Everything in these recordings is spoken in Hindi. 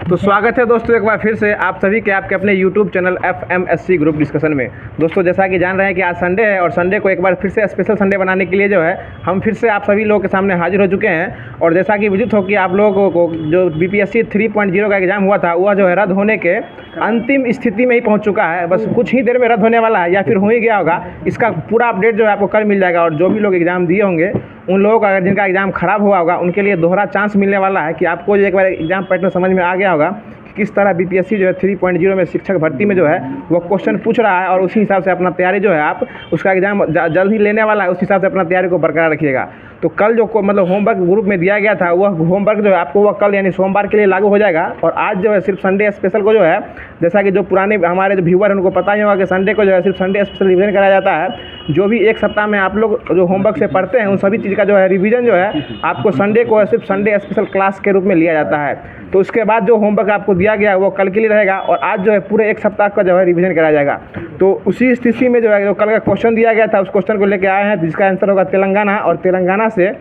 तो स्वागत है दोस्तों एक बार फिर से आप सभी के आपके अपने YouTube channel FMSC group discussion में। दोस्तों जैसा कि जान रहे हैं कि आज संडे है और संडे को एक बार फिर से स्पेशल संडे बनाने के लिए जो है हम फिर से आप सभी लोगों के सामने हाजिर हो चुके हैं। और जैसा कि विदित हो कि आप लोगों को जो BPSC 3.0 का एग्ज़ाम हुआ था वह जो है रद्द होने के अंतिम स्थिति में ही पहुँच चुका है। बस कुछ ही देर में रद्द होने वाला है या फिर हो ही गया होगा। इसका पूरा अपडेट जो है आपको कल मिल जाएगा। और जो भी लोग एग्ज़ाम दिए होंगे उन लोगों का, अगर जिनका एग्ज़ाम ख़राब हुआ होगा, उनके लिए दोहरा चांस मिलने वाला है कि आपको जो एक बार एग्ज़ाम पैटर्न समझ में आ गया होगा कि किस तरह BPSC जो है 3.0 में शिक्षक भर्ती में जो है वो क्वेश्चन पूछ रहा है। और उसी हिसाब से अपना तैयारी जो है आप उसका एग्ज़ाम जल्द ही लेने वाला है, उस हिसाब से अपना तैयारी को बरकरार रखिएगा। तो कल जो मतलब होमवर्क ग्रुप में दिया गया था वह होमवर्क जो है आपको वह कल यानी सोमवार के लिए लागू हो जाएगा। और आज जो है सिर्फ संडे स्पेशल को जो है, जैसा कि जो पुराने हमारे जो व्यूअर हैं उनको पता ही होगा कि संडे को जो है सिर्फ संडे स्पेशल रिवीजन कराया जाता है। जो भी एक सप्ताह में आप लोग जो होमवर्क से पढ़ते हैं उन सभी चीज़ का जो है रिवीजन जो है आपको संडे को सिर्फ संडे स्पेशल क्लास के रूप में लिया जाता है। तो उसके बाद जो होमवर्क आपको दिया गया है वो कल के लिए रहेगा और आज जो है पूरे एक सप्ताह का जो है रिवीजन कराया जाएगा। तो उसी स्थिति में जो है जो कल का क्वेश्चन दिया गया था उस क्वेश्चन को लेकर आए हैं जिसका आंसर होगा तेलंगाना। और तेलंगाना से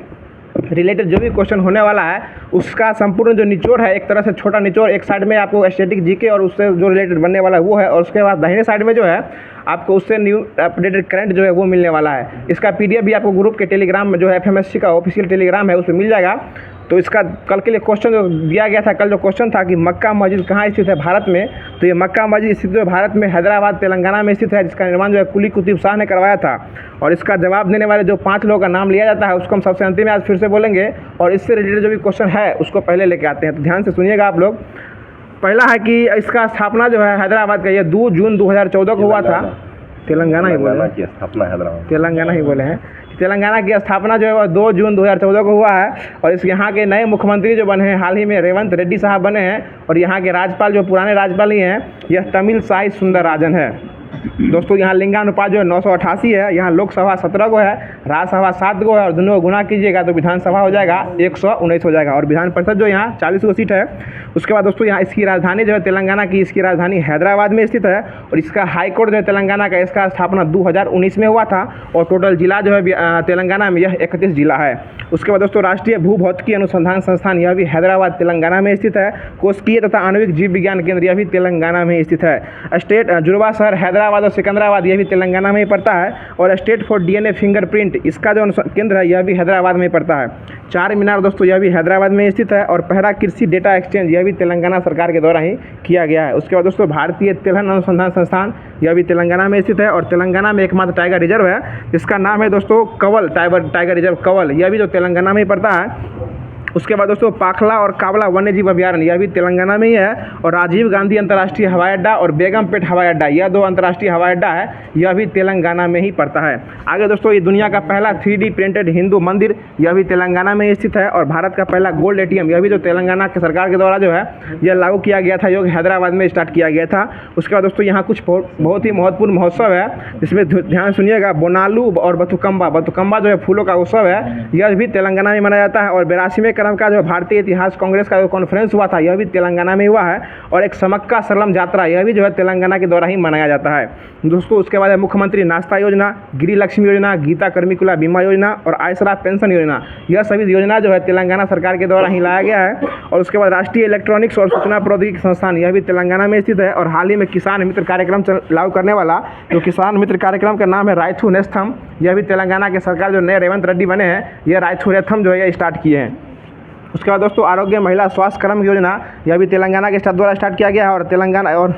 रिलेटेड जो भी क्वेश्चन होने वाला है उसका संपूर्ण जो निचोड़ है, एक तरह से छोटा निचोड़, एक साइड में आपको स्टैटिक जीके और उससे जो रिलेटेड बनने वाला है वो है, और उसके बाद दाहिने साइड में जो है आपको उससे न्यू अपडेटेड करंट जो है वो मिलने वाला है। इसका PDF भी आपको ग्रुप के टेलीग्राम में जो है FMSC का ऑफिशियल टेलीग्राम है उस पर मिल जाएगा। तो इसका कल के लिए क्वेश्चन जो दिया गया था, कल जो क्वेश्चन था कि मक्का मस्जिद कहाँ स्थित है भारत में, तो ये मक्का मस्जिद स्थित है भारत में हैदराबाद तेलंगाना में स्थित है, जिसका निर्माण जो है कुली कुतुब शाह ने करवाया था। और इसका जवाब देने वाले जो 5 लोगों का नाम लिया जाता है उसको हम सबसे अंतिम में आज फिर से बोलेंगे। और इससे रिलेटेड जो भी क्वेश्चन है उसको पहले लेके आते हैं, तो ध्यान से सुनिएगा आप लोग। पहला है कि इसका स्थापना जो है हैदराबाद का ये 2 जून 2014 को हुआ था। तेलंगाना ही बोले की स्थापना हैदराबाद, तेलंगाना ही बोले हैं। तेलंगाना की स्थापना जो है वह 2 जून 2014 को हुआ है। और इस यहाँ के नए मुख्यमंत्री जो बने हैं हाल ही में रेवंत रेड्डी साहब बने हैं। और यहाँ के राज्यपाल जो पुराने राज्यपाल ही हैं यह तमिलसाई सुंदरराजन है। दोस्तों यहाँ लिंगानुपात जो है 988 है। यहाँ लोकसभा 17 को है, राज्यसभा 7 को है और दोनों को गुना कीजिएगा तो विधानसभा हो जाएगा 119 हो जाएगा। और विधान परिषद जो यहाँ 40 सीट है। उसके बाद दोस्तों यहाँ इसकी राजधानी जो है तेलंगाना की, इसकी राजधानी हैदराबाद में स्थित है। और इसका हाईकोर्ट जो है तेलंगाना का, इसका स्थापना 2019 में हुआ था। और टोटल जिला जो है तेलंगाना में यह 31 जिला है। उसके बाद दोस्तों राष्ट्रीय भूभौतिकी अनुसंधान संस्थान यह भी हैदराबाद तेलंगाना में स्थित है। कोशिकीय तथा आणविक जीव विज्ञान केंद्र यह भी तेलंगाना में स्थित है। स्टेट जुड़वा शहर हैदराबाद और सिकंदराबाद यह भी तेलंगाना में ही पड़ता है। और स्टेट फॉर DNA फिंगरप्रिंट इसका जो केंद्र है यह भी हैदराबाद में ही पड़ता है। चार मीनार दोस्तों यह भी हैदराबाद में स्थित है। और पहला कृषि डेटा एक्सचेंज यह भी तेलंगाना सरकार के द्वारा ही किया गया है। उसके बाद दोस्तों भारतीय तिलहन अनुसंधान संस्थान यह भी तेलंगाना में स्थित है। और तेलंगाना में एकमात्र टाइगर रिजर्व है जिसका नाम है दोस्तों कवल टाइगर रिजर्व कवल, यह भी जो तेलंगाना में ही पड़ता है। उसके बाद दोस्तों पाखला और कावला वन्यजीव अभयारण्य यह भी तेलंगाना में ही है। और राजीव गांधी अंतर्राष्ट्रीय हवाई अड्डा और बेगमपेट हवाई अड्डा, यह 2 अंतर्राष्ट्रीय हवाई अड्डा है, यह भी तेलंगाना में ही पड़ता है। आगे दोस्तों ये दुनिया का पहला 3D प्रिंटेड हिंदू मंदिर यह भी तेलंगाना में स्थित है। और भारत का पहला गोल्ड ATM यह भी जो तेलंगाना के सरकार के द्वारा जो है यह लागू किया गया था, जो हैदराबाद में स्टार्ट किया गया था। उसके बाद दोस्तों यहाँ कुछ बहुत ही महत्वपूर्ण महोत्सव है जिसमें ध्यान सुनिएगा। बोनालू और बथुकम्बा जो है फूलों का उत्सव है, यह भी तेलंगाना में मनाया जाता है। और 82वें क्रम का जो भारतीय इतिहास कांग्रेस का जो कॉन्फ्रेंस हुआ था यह भी तेलंगाना में हुआ है। और एक समक्का सरलम यात्रा यह भी जो है तेलंगाना के द्वारा ही मनाया जाता है दोस्तों। उसके बाद मुख्यमंत्री नाश्ता योजना, गिरी लक्ष्मी योजना, गीता कर्मिकुला बीमा योजना और आयसरा पेंशन योजना, यह सभी योजना जो है तेलंगाना सरकार के द्वारा ही लाया गया है। और उसके बाद राष्ट्रीय इलेक्ट्रॉनिक्स और सूचना प्रौद्योगिकी संस्थान यह भी तेलंगाना में स्थित है। और हाल ही में किसान मित्र कार्यक्रम लागू करने वाला जो किसान मित्र कार्यक्रम का नाम है रायथू नेस्थम, यह भी तेलंगाना के सरकार जो नए रेवंत रेड्डी बने हैं यह रायथू नेस्थम जो है यह स्टार्ट किए हैं। उसके बाद दोस्तों आरोग्य महिला स्वास्थ्य कर्म योजना यह भी तेलंगाना के द्वारा स्टार्ट किया गया है। और तेलंगाना और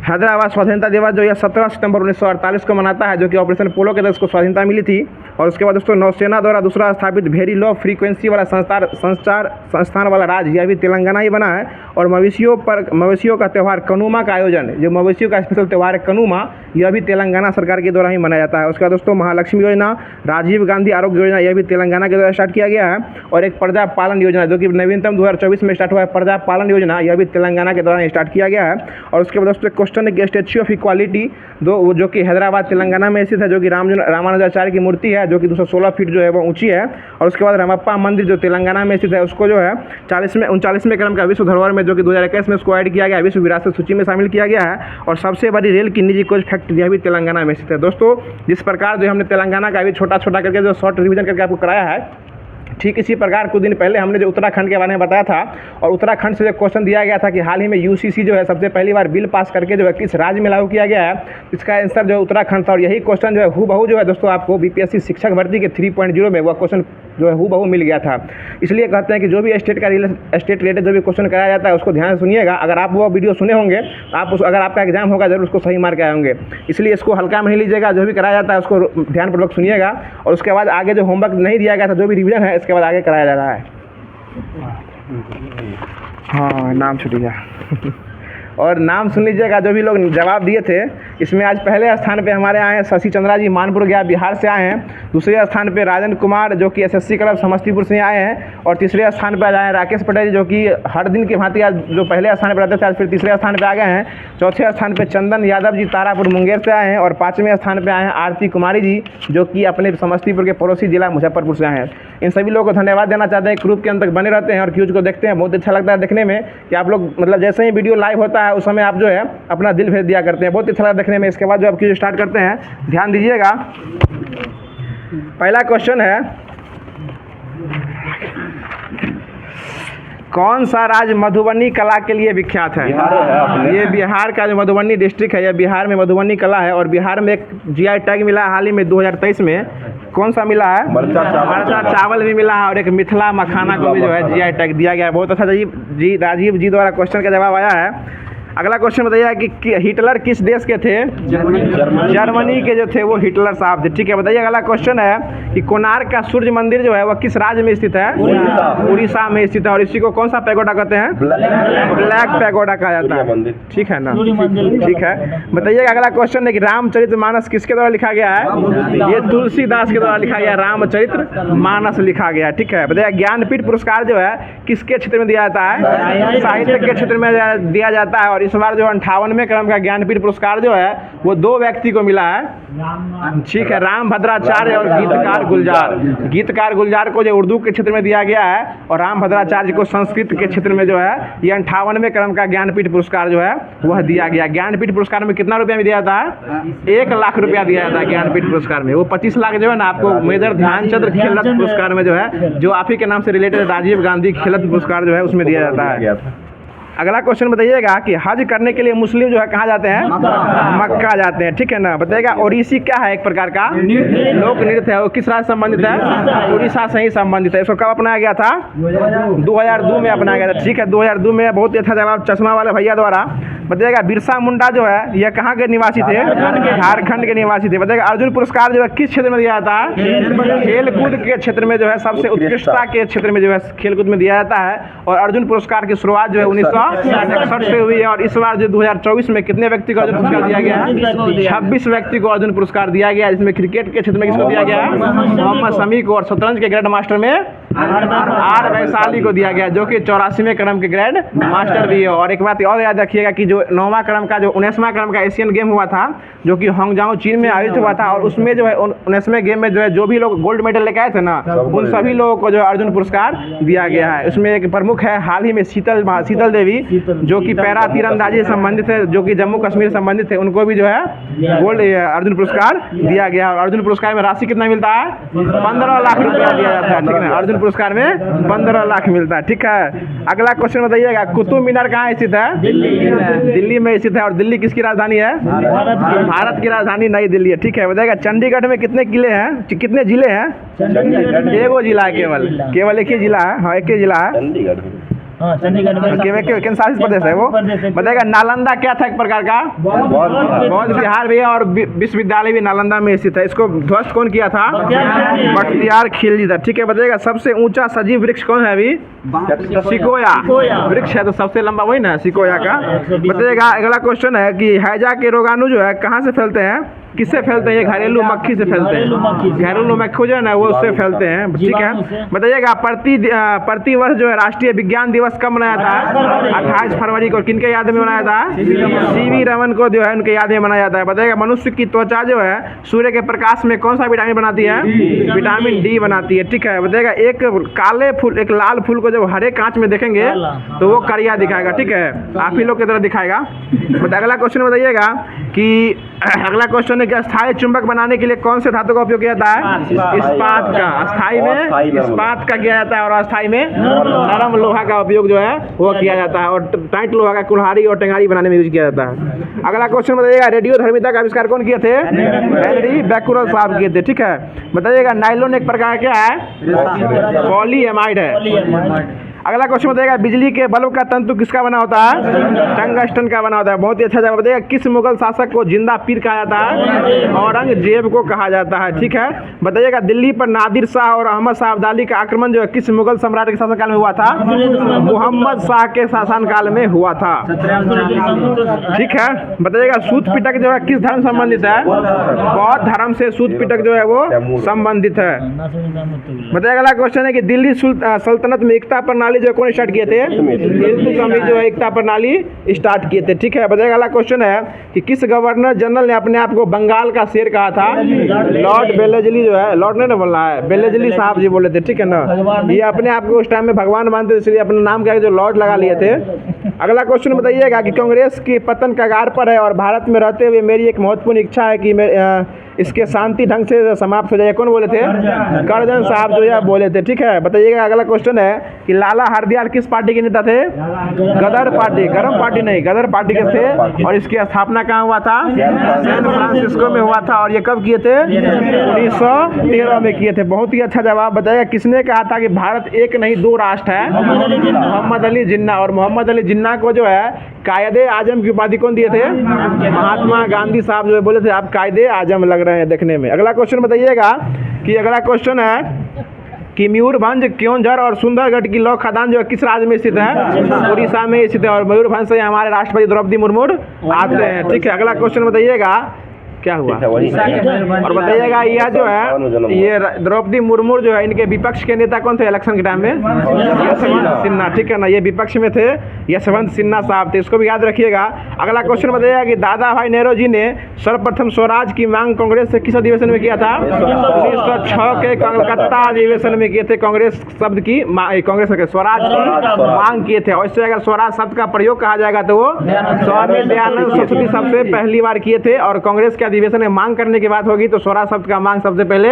हैदराबाद स्वाधीनता दिवस जो यह 17 सितंबर 1948 को मनाता है, जो कि ऑपरेशन पोलो के तहत उसको स्वाधीनता मिली थी। और उसके बाद दोस्तों नौसेना द्वारा दूसरा स्थापित वेरी लो फ्रीक्वेंसी वाला संस्थान वाला राज्य यह भी तेलंगाना ही बना है। और मवेशियों का त्यौहार कनुमा का आयोजन, जो मवेशियों का स्पेशल त्यौहार है कनुमा, यह भी तेलंगाना सरकार के द्वारा ही मनाया जाता है। उसके बाद दोस्तों महालक्ष्मी योजना, राजीव गांधी आरोग्य योजना यह भी तेलंगाना के द्वारा स्टार्ट किया गया है। और एक प्रजा पालन योजना जो कि नवीनतम 2024 में स्टार्ट हुआ है, प्रजा पालन योजना यह भी तेलंगाना के द्वारा स्टार्ट किया गया है। और उसके बाद दोस्तों क्वेश्चन है स्टैच्यू ऑफ इक्वालिटी जो कि हैदराबाद तेलंगाना में स्थित है, जो कि रामानुजाचार्य की मूर्ति है जो कि 216 फीट जो है वो ऊंची है। और उसके बाद रामप्पा मंदिर जो तेलंगाना में स्थित है उसको जो है 39वें क्रम का विश्व धरोहर में जो कि 2021 में उसको ऐड किया गया है, विश्व विरासत सूची में शामिल किया गया है। और सबसे बड़ी रेल की निजी कोच फैक्ट्री यह भी तेलंगाना में स्थित है। दोस्तों जिस प्रकार जो हमने तेलंगाना का अभी छोटा करके जो शॉर्ट रिवीजन करके आपको कराया है, ठीक इसी प्रकार कुछ दिन पहले हमने जो उत्तराखंड के बारे में बताया था और उत्तराखंड से जो क्वेश्चन दिया गया था कि हाल ही में यूसीसी जो है सबसे पहली बार बिल पास करके जो है किस राज्य में लागू किया गया है, इसका आंसर जो है उत्तराखंड था। और यही क्वेश्चन जो है हूबहू जो है दोस्तों आपको बीपीएससी शिक्षक भर्ती के 3.0 में वह क्वेश्चन जो है हूबहू मिल गया था। इसलिए कहते हैं कि जो भी स्टेट रिलेटेड जो भी क्वेश्चन कराया जाता है उसको ध्यान से सुनिएगा। अगर आप वो वीडियो सुने होंगे अगर आपका एग्जाम होगा जरूर उसको सही मार्क आए होंगे, इसलिए इसको हल्का में नहीं लीजिएगा। जो भी कराया जाता है उसको ध्यानपूर्वक सुनिएगा और उसके बाद आगे जो होमवर्क नहीं दिया गया था जो भी रिवीजन है इसके बाद आगे कराया जा रहा है। हाँ नाम छूट गया और नाम सुन लीजिएगा जो भी लोग जवाब दिए थे। इसमें आज पहले स्थान पे हमारे आए हैं शशि चंद्रा जी, मानपुर गया बिहार से आए हैं। दूसरे स्थान पे राजन कुमार जो कि एसएससी क्लब समस्तीपुर से आए हैं। और तीसरे स्थान पे आए हैं राकेश पटेल जो कि हर दिन की भांति आज जो पहले स्थान पर रहते थे आज फिर तीसरे स्थान पर आ गए हैं। चौथे स्थान पर चंदन यादव जी तारापुर मुंगेर से आए हैं। और पाँचवें स्थान पर आए हैं आरती कुमारी जी जो कि अपने समस्तीपुर के पड़ोसी जिला मुजफ्फरपुर से आए हैं। इन सभी लोगों को धन्यवाद देना चाहते हैं। ग्रुप के अंत तक बने रहते हैं और क्यूज को देखते हैं। बहुत अच्छा लगता है देखने में कि आप लोग मतलब जैसे ही वीडियो लाइव होता है उस समय आप जो है अपना दिल भेज दिया करते हैं। बहुत अच्छा लगता है देखने में। इसके बाद जो आप क्यूज स्टार्ट करते हैं ध्यान दीजिएगा। पहला क्वेश्चन है, कौन सा राज्य मधुबनी कला के लिए विख्यात है? ये बिहार का जो मधुबनी डिस्ट्रिक्ट है, यह बिहार में मधुबनी कला है। और बिहार में एक जीआई टैग मिला हाल ही में 2023 में। कौन सा मिला है? मरचा चावल भी मिला है और एक मिथिला मखाना को भी जो है जीआई टैग दिया गया है। बहुत अच्छा राजीव जी द्वारा क्वेश्चन का जवाब आया है। अगला क्वेश्चन बताइए कि हिटलर किस देश के थे? जर्मनी के जो थे वो हिटलर साहब थे। ठीक है, बताइए अगला क्वेश्चन है कि कोणार्क का सूर्य मंदिर जो है वह किस राज्य में स्थित है? उड़ीसा में स्थित है। और इसी को कौन सा पैगोडा कहते हैं? ब्लैक पैगोडा कहा जाता है। ठीक है ना, ठीक है। बताइए अगला क्वेश्चन है कि रामचरितमानस किसके द्वारा लिखा गया है? ये तुलसीदास के द्वारा लिखा गया, रामचरितमानस लिखा गया। ठीक है, बताइए ज्ञानपीठ पुरस्कार जो है किसके क्षेत्र में दिया जाता है? साहित्य के क्षेत्र में दिया जाता है। और इस बार जो 58वें क्रम का ज्ञानपीठ पुरस्कार जो है वो 2 व्यक्ति को मिला है। ठीक है, राम भद्राचार्य और गीतकार गुलजार। गीतकार गुलजार को जो उर्दू के क्षेत्र में दिया गया है और राम भद्राचार्य को संस्कृत के क्षेत्र में जो है ये 58वें क्रम का ज्ञानपीठ पुरस्कार जो है वह दिया गया। ज्ञानपीठ पुरस्कार में कितना रुपया में दिया जाता है? 1 लाख रुपया दिया जाता है ज्ञानपीठ पुरस्कार में। वो 25 लाख जो है ना आपको मेजर ध्यानचंद खेलरत्न पुरस्कार में जो है जो आप ही के नाम से रिलेटेड राजीव गांधी खेलरत्न पुरस्कार जो है उसमें दिया जाता है। अगला क्वेश्चन बताइएगा कि हज करने के लिए मुस्लिम जो है कहाँ जाते हैं? मक्का जाते हैं। ठीक है ना, बताइएगा ओडिसी क्या है? एक प्रकार का लोक नृत्य है। वो किस राज्य से संबंधित है? उड़ीसा से ही संबंधित है। इसको कब अपनाया गया था? 2002 में अपनाया गया था। ठीक है, 2002 में। बहुत ही अच्छा जवाब चश्मा वाले भैया द्वारा। बताइएगा बिरसा मुंडा जो है यह कहाँ के निवासी थे? झारखंड के निवासी थे। बताइएगा अर्जुन पुरस्कार जो है किस क्षेत्र में दिया जाता है? खेलकूद के क्षेत्र में जो है सबसे उत्कृष्टता के क्षेत्र में जो है खेलकूद में दिया जाता है। और अर्जुन पुरस्कार की शुरुआत जो है 1961 से हुई है। और इस बार जो 2024 में कितने व्यक्ति को अर्जुन पुरस्कार दिया गया है? 26 व्यक्ति को अर्जुन पुरस्कार दिया गया है। जिसमें क्रिकेट के क्षेत्र में किसको दिया गया है? मोहम्मद शमी को। और शतरंज के ग्रैंड मास्टर में आर वैशाली को दिया गया जो कि 84वें क्रम के ग्रैंड मास्टर भी है। और एक बात और याद रखिएगा कि जो 9वां क्रम का जो 19वां क्रम का एशियन गेम हुआ था जो कि हांगजाओ चीन में आयोजित हुआ था और उसमें जो है 19वें गेम में जो है जो भी लोग गोल्ड मेडल लेके आए थे ना उन सभी लोगों को जो अर्जुन पुरस्कार दिया गया है। उसमें एक प्रमुख है हाल ही में शीतल देवी जो कि पैरा तीरंदाजी से संबंधित है, जो कि जम्मू कश्मीर से संबंधित है। उनको भी जो है गोल्ड अर्जुन पुरस्कार दिया गया। और अर्जुन पुरस्कार में राशि कितना मिलता है? 15 लाख रुपया दिया जाता है। ठीक है, अर्जुन पुरस्कार में 15 लाख मिलता है। ठीक है, अगला क्वेश्चन बताइएगा कुतुब मीनार कहाँ स्थित है? दिल्ली में स्थित है। और दिल्ली किसकी राजधानी है? भारत की राजधानी नई दिल्ली है। ठीक है, बताइएगा चंडीगढ़ में कितने किले हैं? कितने जिले हैं? एगो जिला है, केवल एक ही जिला है। हाँ, एक ही जिला है। चंडीगढ़ में केंद्र शासित प्रदेश है वो। बताइएगा नालंदा क्या था? एक प्रकार का बौद्ध विहार भी है और विश्वविद्यालय भी नालंदा में स्थित है। इसको ध्वस्त कौन किया था? बख्तियार खिलजी था। ठीक है, बताइएगा सबसे ऊंचा सजीव वृक्ष कौन है? अभी सिकोया वृक्ष है, तो सबसे लंबा वही ना सिकोया का। बताइएगा अगला क्वेश्चन है कि हैजा के रोगाणु जो है कहाँ से फैलते हैं? किससे फैलते हैं? ये घरेलू मक्खी से फैलते हैं। घरेलू मक्खी जो है ना वो उससे फैलते हैं। ठीक है, बताइएगा प्रति वर्ष जो है राष्ट्रीय विज्ञान दिवस कब मनाया जाता है? 28 फरवरी को। किनके याद में मनाया जाता है? सीवी रमन को जो है उनके याद में मनाया जाता है। बताइएगा मनुष्य की त्वचा जो है सूर्य के प्रकाश में कौन सा विटामिन बनाती है? विटामिन डी बनाती है। ठीक है, बताइएगा एक काले फूल एक लाल फूल को जब हरे कांच में देखेंगे तो वो करिया दिखाएगा। ठीक है, आप ही लोग की तरह दिखाएगा। अगला क्वेश्चन बताइएगा कि अगला क्वेश्चन है कि स्थायी चुंबक बनाने के लिए कौन से धातु का उपयोग किया जाता है? इस्पात का। स्थायी में इस्पात का किया जाता है और अस्थायी में नरम लोहा का उपयोग जो है वो किया जाता है, और टाइट लोहा का कुल्हाड़ी और टेंगारी बनाने में यूज किया जाता है। अगला क्वेश्चन बताइएगा, रेडियोधर्मिता का आविष्कार कौन किए थे? हेनरी बैक्यूरेल साहब किए थे। ठीक है, बताइएगा नाइलॉन एक प्रकार क्या है? पॉलीएमाइड है। अगला क्वेश्चन बताइएगा, बिजली के बल्ब का तंतु किसका बना होता है? टंगस्टन का बना होता है। बहुत ही अच्छा जवाब बताइएगा, किस मुगल शासक को जिंदा पीर कहा जाता है? औरंगजेब को कहा जाता है। ठीक है, बताइएगा दिल्ली पर नादिर शाह और अहमद शाह अब्दाली का आक्रमण जो है किस मुगल सम्राट के शासनकाल में हुआ था? मोहम्मद शाह के शासनकाल में हुआ था। ठीक है, बताइएगा सूत पिटक जो है किस धर्म संबंधित है? बौद्ध धर्म से सूत पिटक जो है वो संबंधित है। बताइएगा अगला क्वेश्चन है कि दिल्ली सल्तनत में एकता प्रणाली जो कौन स्टार्ट किए थे? इल्तुतमिश जो है एकता प्रणाली स्टार्ट किए थे। ठीक है, बताइएगा अगला क्वेश्चन है कि किस गवर्नर जनरल ने अपने आप को बंगाल का शेर कहा था? लॉर्ड बेलेजली जो है, लॉर्ड ने बोला है, बेलेजली साहब जी बोले थे। ठीक है ना, ये अपने आप को उस टाइम में भगवान मानते थे, इसलिए अपना नाम क्या जो लॉर्ड लगा लिए थे। अगला क्वेश्चन बताइएगा कि कांग्रेस की पतन कगार पर है और भारत में रहते हुए मेरी एक महत्वपूर्ण इच्छा है कि इसके शांति ढंग से समाप्त हो जाए। कौन बोले थे? करजन साहब जो है बोले थे। ठीक है, बताइएगा अगला क्वेश्चन है कि लाला हरदयाल किस पार्टी के नेता थे? गदर पार्टी, गरम पार्टी नहीं, गदर पार्टी के थे। और इसकी स्थापना कहाँ हुआ था? सैन फ्रांसिस्को में हुआ था। और ये कब किए थे? 1913 में किए थे। बहुत ही अच्छा जवाब। बताइएगा किसने कहा था कि भारत एक नहीं दो राष्ट्र है? मोहम्मद अली जिन्ना। और मोहम्मद अली जिन्ना को जो है कायदे आजम की उपाधि कौन दिए थे? महात्मा गांधी साहब जो बोले थे आप कायदे आजम लग रहे हैं देखने में। अगला क्वेश्चन बताइएगा कि अगला क्वेश्चन है कि मयूरभंज, क्योंझर और सुंदरगढ़ की लौह खदान जो है किस राज्य में स्थित है? उड़ीसा में स्थित है। और मयूरभंज से हमारे राष्ट्रपति द्रौपदी मुर्मू आते हैं। ठीक है, अगला क्वेश्चन बताइएगा क्या हुआ और बताइएगा यह जो है ये द्रौपदी मुर्मू जो है इनके विपक्ष के नेता कौन थे इलेक्शन के टाइम में? यशवंत सिन्हा। ठीक है ना, ये विपक्ष में थे, यशवंत सिन्हा साहब थे, इसको भी याद रखिएगा। अगला क्वेश्चन बताइएगा कि दादा भाई नेहरू जी ने सर्वप्रथम स्वराज की मांग कांग्रेस से किस अधिवेशन में किया था? 1906 के कलकत्ता अधिवेशन में किए थे। कांग्रेस शब्द की कांग्रेस के स्वराज की मांग किए थे। और इससे अगर स्वराज शब्द का प्रयोग कहा जाएगा तो वो स्वामी दयानंद सरस्वती सबसे पहली बार किए थे। और कांग्रेस के अधिवेशन में मांग करने की बात होगी तो स्वराज शब्द का मांग सबसे पहले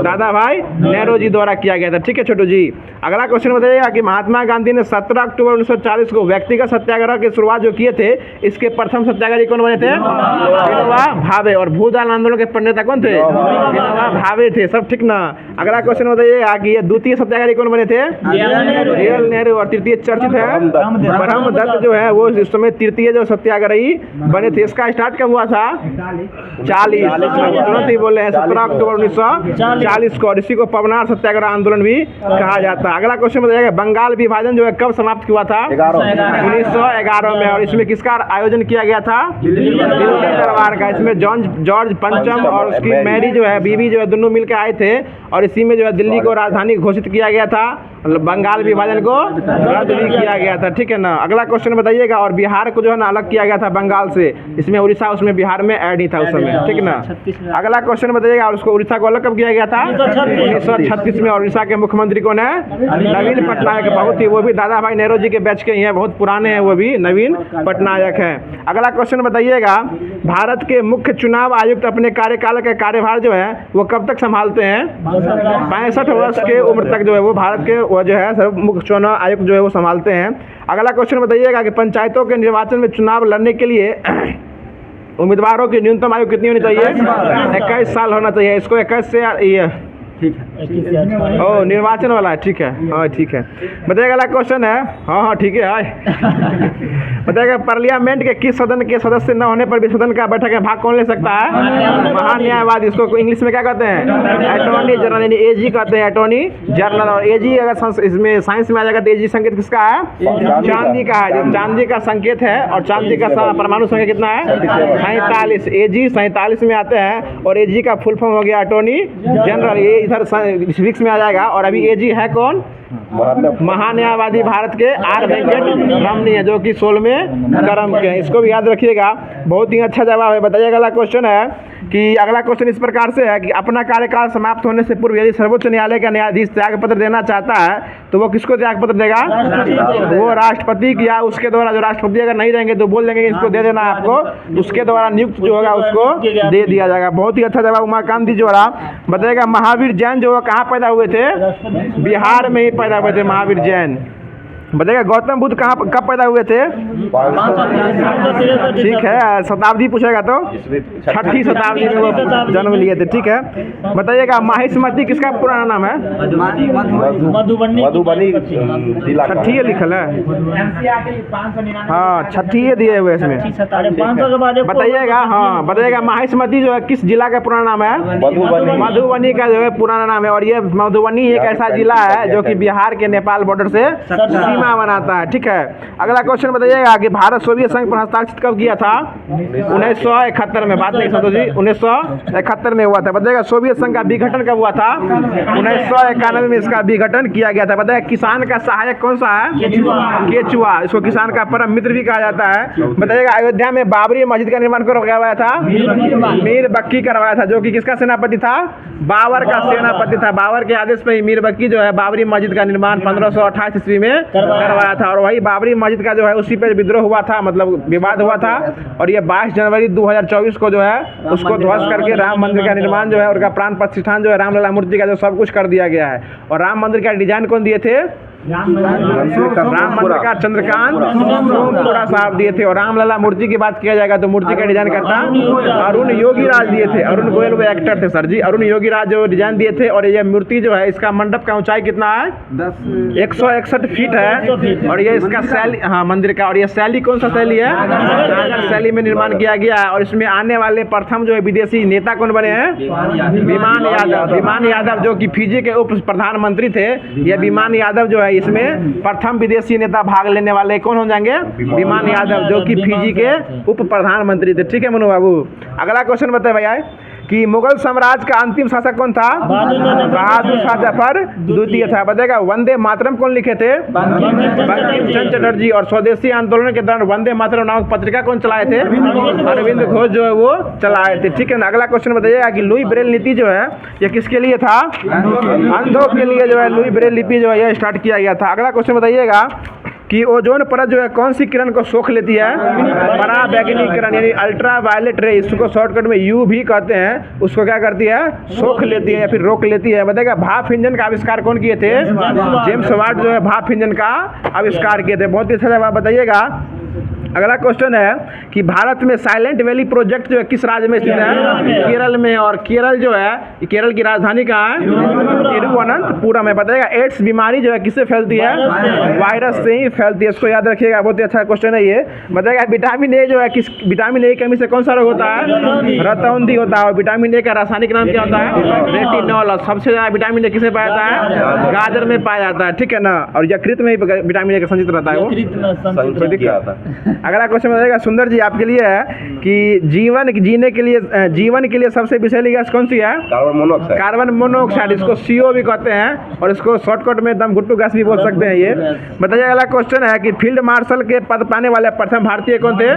दादा भाई नेहरू जी द्वारा किया गया था। ठीक है छोटू जी, अगला क्वेश्चन बताइएगा कि महात्मा गांधी ने 17 अक्टूबर 1940 को व्यक्तिगत सत्याग्रह की शुरुआत जो किए थे, इसके प्रथम सत्याग्रही कौन बने थे? विनोबा भावे। और भूदान आंदोलन के प्रणेता कौन थे? विनोबा भावे थे। सब ठीक ना। अगला क्वेश्चन बताइएगा कि ये द्वितीय सत्याग्रही कौन बने थे? जवाहरलाल नेहरू। और तृतीय चर्चित है ब्रह्मदत्त जो है वो इस समय तृतीय जो सत्याग्रही बने थे। इसका स्टार्ट कब हुआ था? 40 तुरंत ही बोले हैं 17 अक्टूबर 1940 को। और इसी को पवनार सत्याग्रह आंदोलन भी कहा जाता है। अगला क्वेश्चन बताइएगा बंगाल विभाजन जो है कब समाप्त हुआ था? 1911 में। और इसमें किसका आयोजन किया गया था? दिल्ली दरबार का। इसमें जॉर्ज पंचम और उसकी मैरी जो है बीवी जो है दोनों मिलकर आए थे और इसी में जो है दिल्ली को राजधानी घोषित किया गया था। बंगाल विभाजन को रद्द भी किया गया था। ठीक है ना। अगला क्वेश्चन बताइएगा और बिहार को जो है ना अलग किया गया था बंगाल से। इसमें उड़ीसा उसमें बिहार में ऐड नहीं था उस समय। ठीक ना। अगला क्वेश्चन बताइएगा और उसको उड़ीसा को अलग कब किया गया था? 1936 में। और उड़ीसा के मुख्यमंत्री कौन है? नवीन पटनायक। बहुत ही वो भी दादा भाई नेहरू जी के बैच के ही हैं, बहुत पुराने हैं, वो भी नवीन पटनायक हैं। अगला क्वेश्चन बताइएगा भारत के मुख्य चुनाव आयुक्त अपने कार्यकाल का कार्यभार जो है वो कब तक संभालते हैं? 65 वर्ष के उम्र तक जो है वो भारत के वो जो है सर्व मुख्य चुनाव आयुक्त जो है वो संभालते हैं। अगला क्वेश्चन बताइएगा कि पंचायतों के निर्वाचन में चुनाव लड़ने के लिए उम्मीदवारों की न्यूनतम आयु कितनी होनी चाहिए? 21 साल होना चाहिए। इसको 21 से ये ठीक है। ओ निर्वाचन वाला है। ठीक है, हाँ ठीक है। बताइएगा अगला क्वेश्चन है। हाँ ठीक है। बताइएगा पार्लियामेंट के किस सदन के सदस्य न होने पर भी सदन का बैठक में भाग कौन ले सकता है? महान्यायवादी। इसको इंग्लिश में क्या कहते हैं? अटॉर्नी जनरल, यानी एजी कहते हैं, अटॉर्नी जनरल। और एजी अगर इसमें साइंस में आ जाएगा तो एजी संकेत किसका है? चांदी का है। चांदी का संकेत है। और चांदी का परमाणु संख्या कितना है? 47। एजी 47 में आते हैं। और एजी का फुल फॉर्म हो गया अटॉर्नी जनरल। ये इधर सिविक्स में आ जाएगा। और अभी एजी है कौन? महान्यायवादी भारत के आर वेंकट रमनी है जो कि 16वें क्रम के हैं। इसको भी याद रखिएगा। बहुत ही अच्छा जवाब है। बताइएगा अगला क्वेश्चन है कि अगला क्वेश्चन इस प्रकार से है कि अपना कार्यकाल समाप्त होने से पूर्व यदि सर्वोच्च न्यायालय का न्यायाधीश त्याग पत्र देना चाहता है तो वो किसको त्याग पत्र देगा? वो राष्ट्रपति या उसके द्वारा, जो राष्ट्रपति अगर नहीं रहेंगे तो बोल देंगे कि इसको दे देना है आपको, उसके द्वारा नियुक्त जो होगा उसको दे दिया जाएगा। बहुत ही अच्छा जवाब उमाकांत जी जोड़ा। बताइएगा महावीर जैन जो कहाँ पैदा हुए थे? बिहार में ही पैदा हुए थे महावीर जैन। बताइएगा गौतम बुद्ध कब पैदा हुए थे? ठीक है, शताब्दी पूछेगा तो 6ठी शताब्दी में वो जन्म लिए थे। ठीक है, बताइएगा माहिष्मती किसका पुराना नाम है? मधुबनी जिला का 6ठी लिखल है। हाँ 6ठी दिए हुए इसमें। बताइएगा, हाँ बताइएगा माहिष्मती जो है किस जिला का पुराना नाम है? मधुबनी का जो है पुराना नाम है। और ये मधुबनी एक ऐसा जिला है जो कि बिहार के नेपाल बॉर्डर से सीमा बनाता है। ठीक है, अगला क्वेश्चन बताइएगा कि भारत सोवियत संघ पर हस्ताक्षर कब किया था? 1971 में। बात नहीं समझो जी, 1971 में हुआ था। बताइएगा सोवियत संघ का विघटन कब हुआ था? 1991 में इसका विघटन किया गया था। बताइएगा किसान का सहायक कौन सा है? केचुआ। इसको किसान का परम मित्र भी कहा जाता है। बताइएगा अयोध्या में बाबरी मस्जिद का निर्माण कब करवाया था? मीर बक्की करवाया था, जो कि किसका सेनापति था? बाबर का सेनापति था। बाबर के आदेश पे मीर बक्की जो है बाबरी मस्जिद का निर्माण 1528 ईस्वी में करवाया था। और वही बाबरी मस्जिद का जो है उसी पे विद्रोह हुआ था, मतलब विवाद हुआ था। और ये 22 जनवरी 2024 को जो है उसको ध्वस्त करके राम मंदिर का निर्माण जो है, उनका प्राण प्रतिष्ठान जो है रामलला मूर्ति का जो सब कुछ कर दिया गया है। और राम मंदिर का डिजाइन कौन दिए थे? राम मंदिर का चंद्रकांत सोमपुरा साहब दिए थे। और रामलला मूर्ति की बात किया जाएगा तो मूर्ति का डिजाइन करता अरुण योगी राज दिए थे। अरुण गोयल वो एक्टर थे सर जी, अरुण योगी राज जो डिजाइन दिए थे। और ये मूर्ति जो है इसका मंडप का ऊंचाई कितना है? 161 फीट है। और ये इसका शैली, हाँ मंदिर का, और ये शैली कौन सा शैली है? नागर शैली में निर्माण किया गया है। और इसमें आने वाले प्रथम जो है विदेशी नेता कौन बने हैं? विमान यादव। विमान यादव जो कि फिजी के उप प्रधानमंत्री थे। ये विमान यादव जो है इसमें प्रथम विदेशी नेता भाग लेने वाले कौन हो जाएंगे? विमान यादव, जो कि फिजी के उप प्रधानमंत्री थे। ठीक है मनु बाबू, अगला क्वेश्चन बताए भैया कि मुगल साम्राज्य का अंतिम शासक कौन था? बहादुर शाह जफर द्वितीय था। बताएगा वंदे मातरम कौन लिखे थे? बंकिम चंद्र चटर्जी। और स्वदेशी आंदोलन के दौरान वंदे मातरम नामक पत्रिका कौन चलाए थे? अरविंद घोष जो है वो चलाए थे। ठीक है ना, अगला क्वेश्चन बताइएगा कि लुई ब्रेल नीति जो है ये किसके लिए था? अंधों के लिए जो है लुई ब्रेल लिपि जो है यह स्टार्ट किया गया था। अगला क्वेश्चन बताइएगा कि ओजोन परत जो है कौन सी किरण को सोख लेती है? पराबैंगनी किरण, यानी अल्ट्रा वायलेट रे, इसको शॉर्टकट में यू भी कहते हैं। उसको क्या करती है? सोख लेती है या फिर रोक लेती है। बताएगा भाप इंजन का आविष्कार कौन किए थे? जेम्स वाट जो है भाप इंजन का आविष्कार किए थे। बहुत ही अच्छा जवाब बताइएगा। अगला क्वेश्चन है कि भारत में साइलेंट वैली प्रोजेक्ट जो है किस राज्य में स्थित है? केरल में। और केरल जो है, केरल की राजधानी कहाँ है? तिरुवनंतपुरम में। बताइएगा एड्स बीमारी जो है किससे फैलती है? वायरस से ही फैलती है, इसको याद रखिएगा, बहुत ही अच्छा क्वेश्चन है ये। बताइएगा विटामिन ए जो है किस, विटामिन ए की कमी से कौन सा रोग होता है? रतौंधी होता है। और विटामिन ए का रासायनिक नाम क्या होता है? रेटिनॉल। और सबसे ज्यादा विटामिन ए किसे पाया जाता है? गाजर में पाया जाता है। ठीक है ना, और यकृत में ही विटामिन ए का संचित रहता है वो। अगला क्वेश्चन बताइएगा सुंदर जी आपके लिए है कि जीवन के लिए सबसे विषैली गैस कौन सी है? कार्बन मोनोऑक्साइड, इसको CO भी कहते हैं। और इसको शॉर्टकट में दम गुट्टू गैस भी बोल सकते हैं ये। बताइए अगला क्वेश्चन है कि फील्ड मार्शल के पद पाने वाले प्रथम भारतीय कौन थे?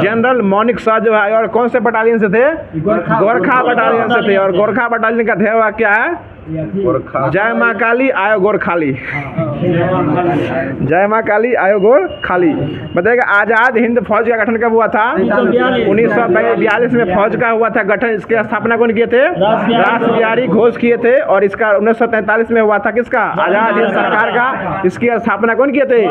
जनरल मानेक शॉ जो है। और कौन से बटालियन से थे? गोरखा बटालियन से थे। और गोरखा बटालियन का ध्येय वाक्य क्या है? जय माँ काली आयो गोर खाली। जय माँ काली आयो गोर खाली। बताइएगा आजाद हिंद फौज का गठन कब हुआ था? 1942 में फौज का हुआ था गठन। इसकी स्थापना कौन किए थे? रास बिहारी घोष किए थे। और इसका 1943 में हुआ था किसका? आजाद हिंद सरकार का। इसकी स्थापना कौन किए थे?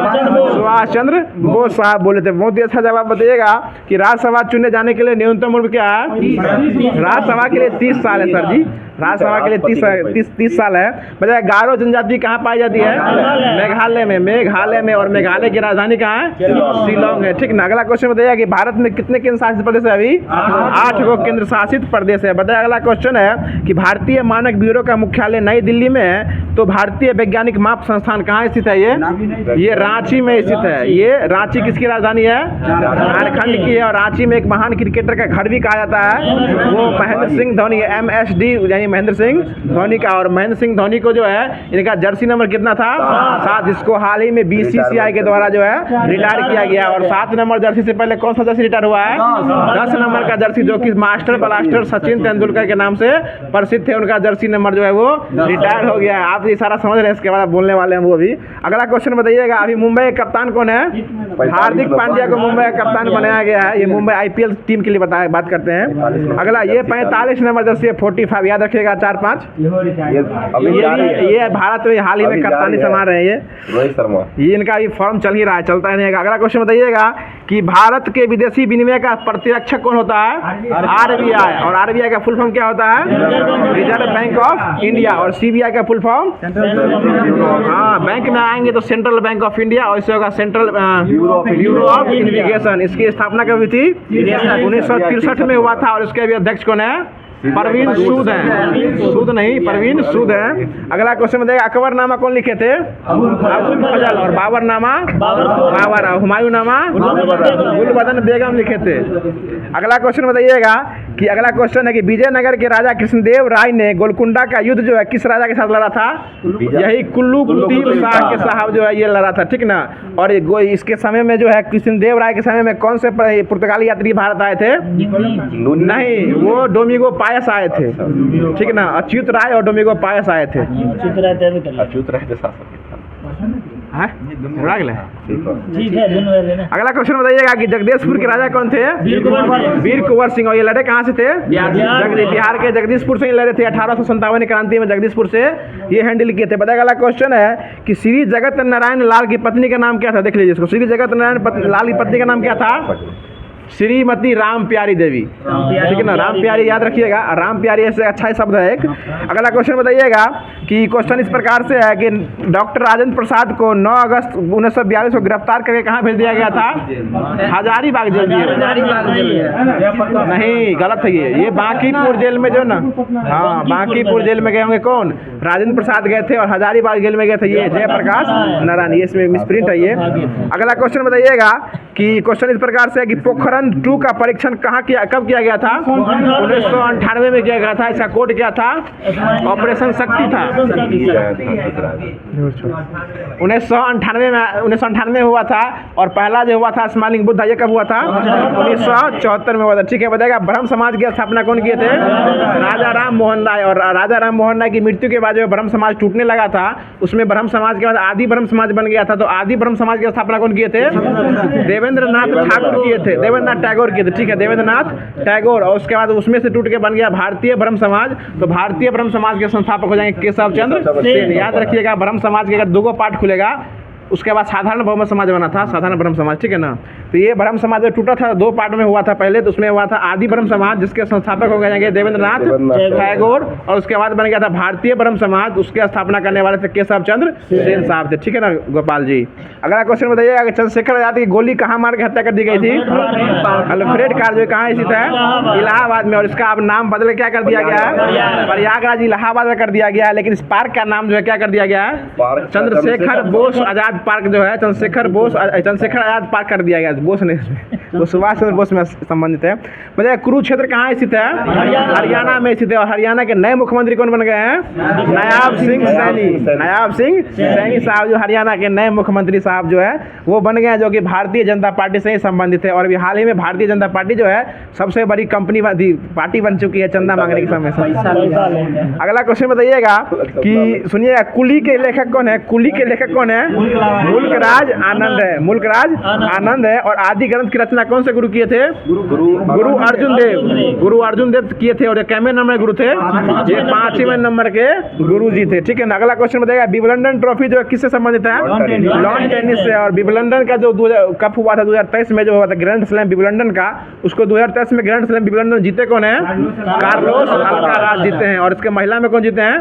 सुभाष चंद्र बोस साहब बोले थे। बहुत ही अच्छा जवाब बताइएगा कि राज्यसभा चुने जाने के लिए न्यूनतम उम्र क्या है? राज्यसभा के लिए 30 साल है सर जी। राज्यसभा के लिए 30 साल है। बताइए गारो जनजाति कहाँ पाई जाती है? मेघालय में। मेघालय में। और मेघालय की राजधानी कहाँ है? शिलोंग है। ठीक ना, अगला क्वेश्चन बताइए कि भारत में कितने केंद्र शासित प्रदेश है? अभी 8 गो केंद्र शासित प्रदेश है। बताइए अगला क्वेश्चन है कि भारतीय मानक ब्यूरो का मुख्यालय नई दिल्ली में है, तो भारतीय वैज्ञानिक माप संस्थान कहाँ स्थित है? ये रांची में स्थित है। ये रांची किसकी राजधानी है? झारखंड की है। और रांची में एक महान क्रिकेटर का घर भी कहा जाता है, वो महेंद्र सिंह धोनी, MSD यानी महेंद्र सिंह धोनी का। और महेंद्र सिंह धोनी को जो है इनका जर्सी नंबर कितना था? 7, जिसको हाल ही में BCCI के द्वारा जो है रिटायर किया गया। और 7 नंबर जर्सी से पहले कौन सा जर्सी रिटायर हुआ है? 10 नंबर का जर्सी, जो कि मास्टर ब्लास्टर सचिन तेंदुलकर के नाम से प्रसिद्ध थे। उनका जर्सी नंबर जो है वो रिटायर हो गया है। आप ये सारा समझ रहे हैं, इसके बाद आप बोलने वाले हैं वो भी। अगला क्वेश्चन बताइएगा, अभी मुंबई का कप्तान कौन है? हार्दिक पांड्या को मुंबई का कप्तान बनाया गया है। ये मुंबई IPL टीम के लिए बात करते हैं। अगला ये 45 नंबर जर्सी है, 45 याद रखिएगा, 4-5। ये भारत में हाल ही में कप्तानी संभाल रहे हैं ये रोहित शर्मा। ये इनका भी फॉर्म चल ही रहा है, चलता ही रहेगा। अगला क्वेश्चन बताइएगा कि भारत के विदेशी विनिमय का प्रतिरक्षक कौन होता है? RBI। और RBI का फुल फॉर्म क्या होता है? Reserve bank of India. और CBI का फुल फॉर्म? हाँ, बैंक में आएंगे तो सेंट्रल बैंक ऑफ इंडिया, और इससे होगा सेंट्रल ब्यूरो ऑफ इन्वेस्टिगेशन। इसकी स्थापना कब हुई थी? 1963 में हुआ था। और इसके भी अध्यक्ष कौन है? परवीन सूद है, सूद नहीं परवीन सूद है। अगला क्वेश्चन बताइए, अकबरनामा कौन लिखे थे? अबुल फजल। और बाबरनामा? बाबर। हुमायूंनामा? गुलबदन बेगम लिखे थे। अगला क्वेश्चन बताइएगा कि अगला क्वेश्चन है कि विजयनगर के राजा कृष्णदेव राय ने गोलकुंडा का युद्ध जो है किस राजा के साथ लड़ा था? यही कुल्लू कुतुब शाह के साहब जो है ये लड़ा था, ठीक ना। और इसके समय में जो है कृष्णदेव राय के समय में कौन से पुर्तगाली यात्री भारत आए थे? नहीं, वो डोमिगो पायस आए थे, ठीक ना। अच्युत राय और डोमिगो पायस आए थे। अच्युत राय अगला क्वेश्चन बताइएगा कि जगदीशपुर के राजा कौन थे? वीर कुंवर सिंह। और ये लड़े कहाँ से थे? बिहार के जगदीशपुर से ही लड़े थे। 1857 क्रांति में जगदीशपुर से ये हैंडल किए थे। बताइए अगला क्वेश्चन है कि श्री जगत नारायण लाल की पत्नी का नाम क्या था? देख लीजिए इसको। श्री जगत नारायण लाल की पत्नी का नाम क्या था? श्रीमती राम प्यारी देवी, ठीक है ना। राम प्यारी याद रखिएगा, राम प्यारी ऐसे अच्छा शब्द है एक। अगला क्वेश्चन बताइएगा कि क्वेश्चन इस प्रकार से है कि डॉक्टर राजेंद्र प्रसाद को 9 अगस्त 1942 को गिरफ्तार करके कहाँ भेज दिया गया था? हजारीबाग जेल। नहीं, गलत है ये बांकीपुर जेल में जो ना, हाँ बांकीपुर जेल में गए होंगे कौन? राजेंद्र प्रसाद गए थे। और हजारीबाग जेल में गए थे ये जयप्रकाश नारायण। ये इसमें मिसप्रिंट है ये। अगला क्वेश्चन बताइएगा कि क्वेश्चन इस प्रकार से है कि पोखरण 2 का परीक्षण कब किया गया था? 1998 में किया गया था। इसका कोड क्या था? ऑपरेशन शक्ति था। 1998 में हुआ था। और पहला जो हुआ था स्माइलिंग बुद्धा, ये कब हुआ था? 1974 में हुआ था, ठीक है। बताएगा ब्रह्म समाज की स्थापना कौन किए थे? राजा राम मोहन राय। और राजा राम मोहन राय की मृत्यु के बाद जो ब्रह्म समाज टूटने लगा था, उसमें ब्रह्म समाज के बाद आदि ब्रह्म समाज बन गया था। तो आदि ब्रह्म समाज की स्थापना कौन किए थे? देवेंद्रनाथ ठाकुर किए थे, देवेंद्रनाथ टैगोर किए थे, ठीक है, देवेंद्रनाथ टैगोर। और उसके बाद उसमें से टूट के बन गया भारतीय ब्रह्म समाज। तो भारतीय ब्रह्म समाज के संस्थापक हो जाएंगे केशव चंद्र सेन। याद रखिएगा, ब्रह्म समाज के अगर 2 पार्ट खुलेगा, उसके बाद साधारण ब्रह्म समाज बना था, साधारण ब्रह्म समाज, ठीक है ना। तो ये ब्रह्म समाज जो टूटा था 2 पार्ट में हुआ था पहले। तो उसमें हुआ था आदि ब्रह्म समाज, जिसके संस्थापक हो गए देवेंद्रनाथ टैगोर। और उसके बाद बन गया था भारतीय ब्रह्म समाज, उसकी स्थापना करने वाले थे केशव चंद्र सेन साहब थे, ठीक है ना गोपाल जी। अगला क्वेश्चन बताइएगा कि चंद्रशेखर आजाद की गोली कहाँ मार के हत्या कर दी गई थी? अल्फ्रेड कार जो कहाँ स्थित है? इलाहाबाद में। और इसका अब नाम बदल क्या कर दिया गया है? प्रयागराज इलाहाबाद में कर दिया गया है। लेकिन इस पार्क का नाम जो है क्या कर दिया गया है? चंद्रशेखर बोस आजाद पार्क जो है, चंद्रशेखर आजाद पार्क कर दिया गया। बोस ने, वो सुभाष चंद्र बोस में संबंधित है। बताइए कुरुक्षेत्र कहाँ स्थित है? हरियाणा में स्थित है। और हरियाणा के नए मुख्यमंत्री कौन बन गए हैं? नायाब सिंह सैनी। नायाब सिंह सैनी साहब जो हरियाणा के नए मुख्यमंत्री साहब जो है वो बन गए हैं, जो कि भारतीय जनता पार्टी से ही संबंधित है। और अभी हाल ही में भारतीय जनता पार्टी जो है सबसे बड़ी कंपनी पार्टी बन चुकी है चंदा मांगने के समय से। अगला क्वेश्चन बताइएगा कि सुनिएगा, कुली के लेखक कौन है? कुली के लेखक कौन है? मुल्कराज आनंद है। मुल्कराज आनंद है। और आदि ग्रंथ की रचना कौन से गुरु किए थे? गुरु अर्जुन देव। गुरु अर्जुन देव किए थे। और कैमे नंबर गुरु थे? ये 5वें नंबर के गुरु जी थे, ठीक है ना। अगला क्वेश्चन बताएगा, विंबलडन ट्रॉफी जो है किससे संबंधित है? लॉन टेनिस से। और विंबलडन का जो कप हुआ था 2023 में जो हुआ था ग्रैंड स्लैम विंबलडन का, उसको 2023 में ग्रैंड स्लैम विंबलडन जीते कौन है? कार्लोस अल्काराज जीते हैं। और इसके महिला में कौन जीते हैं?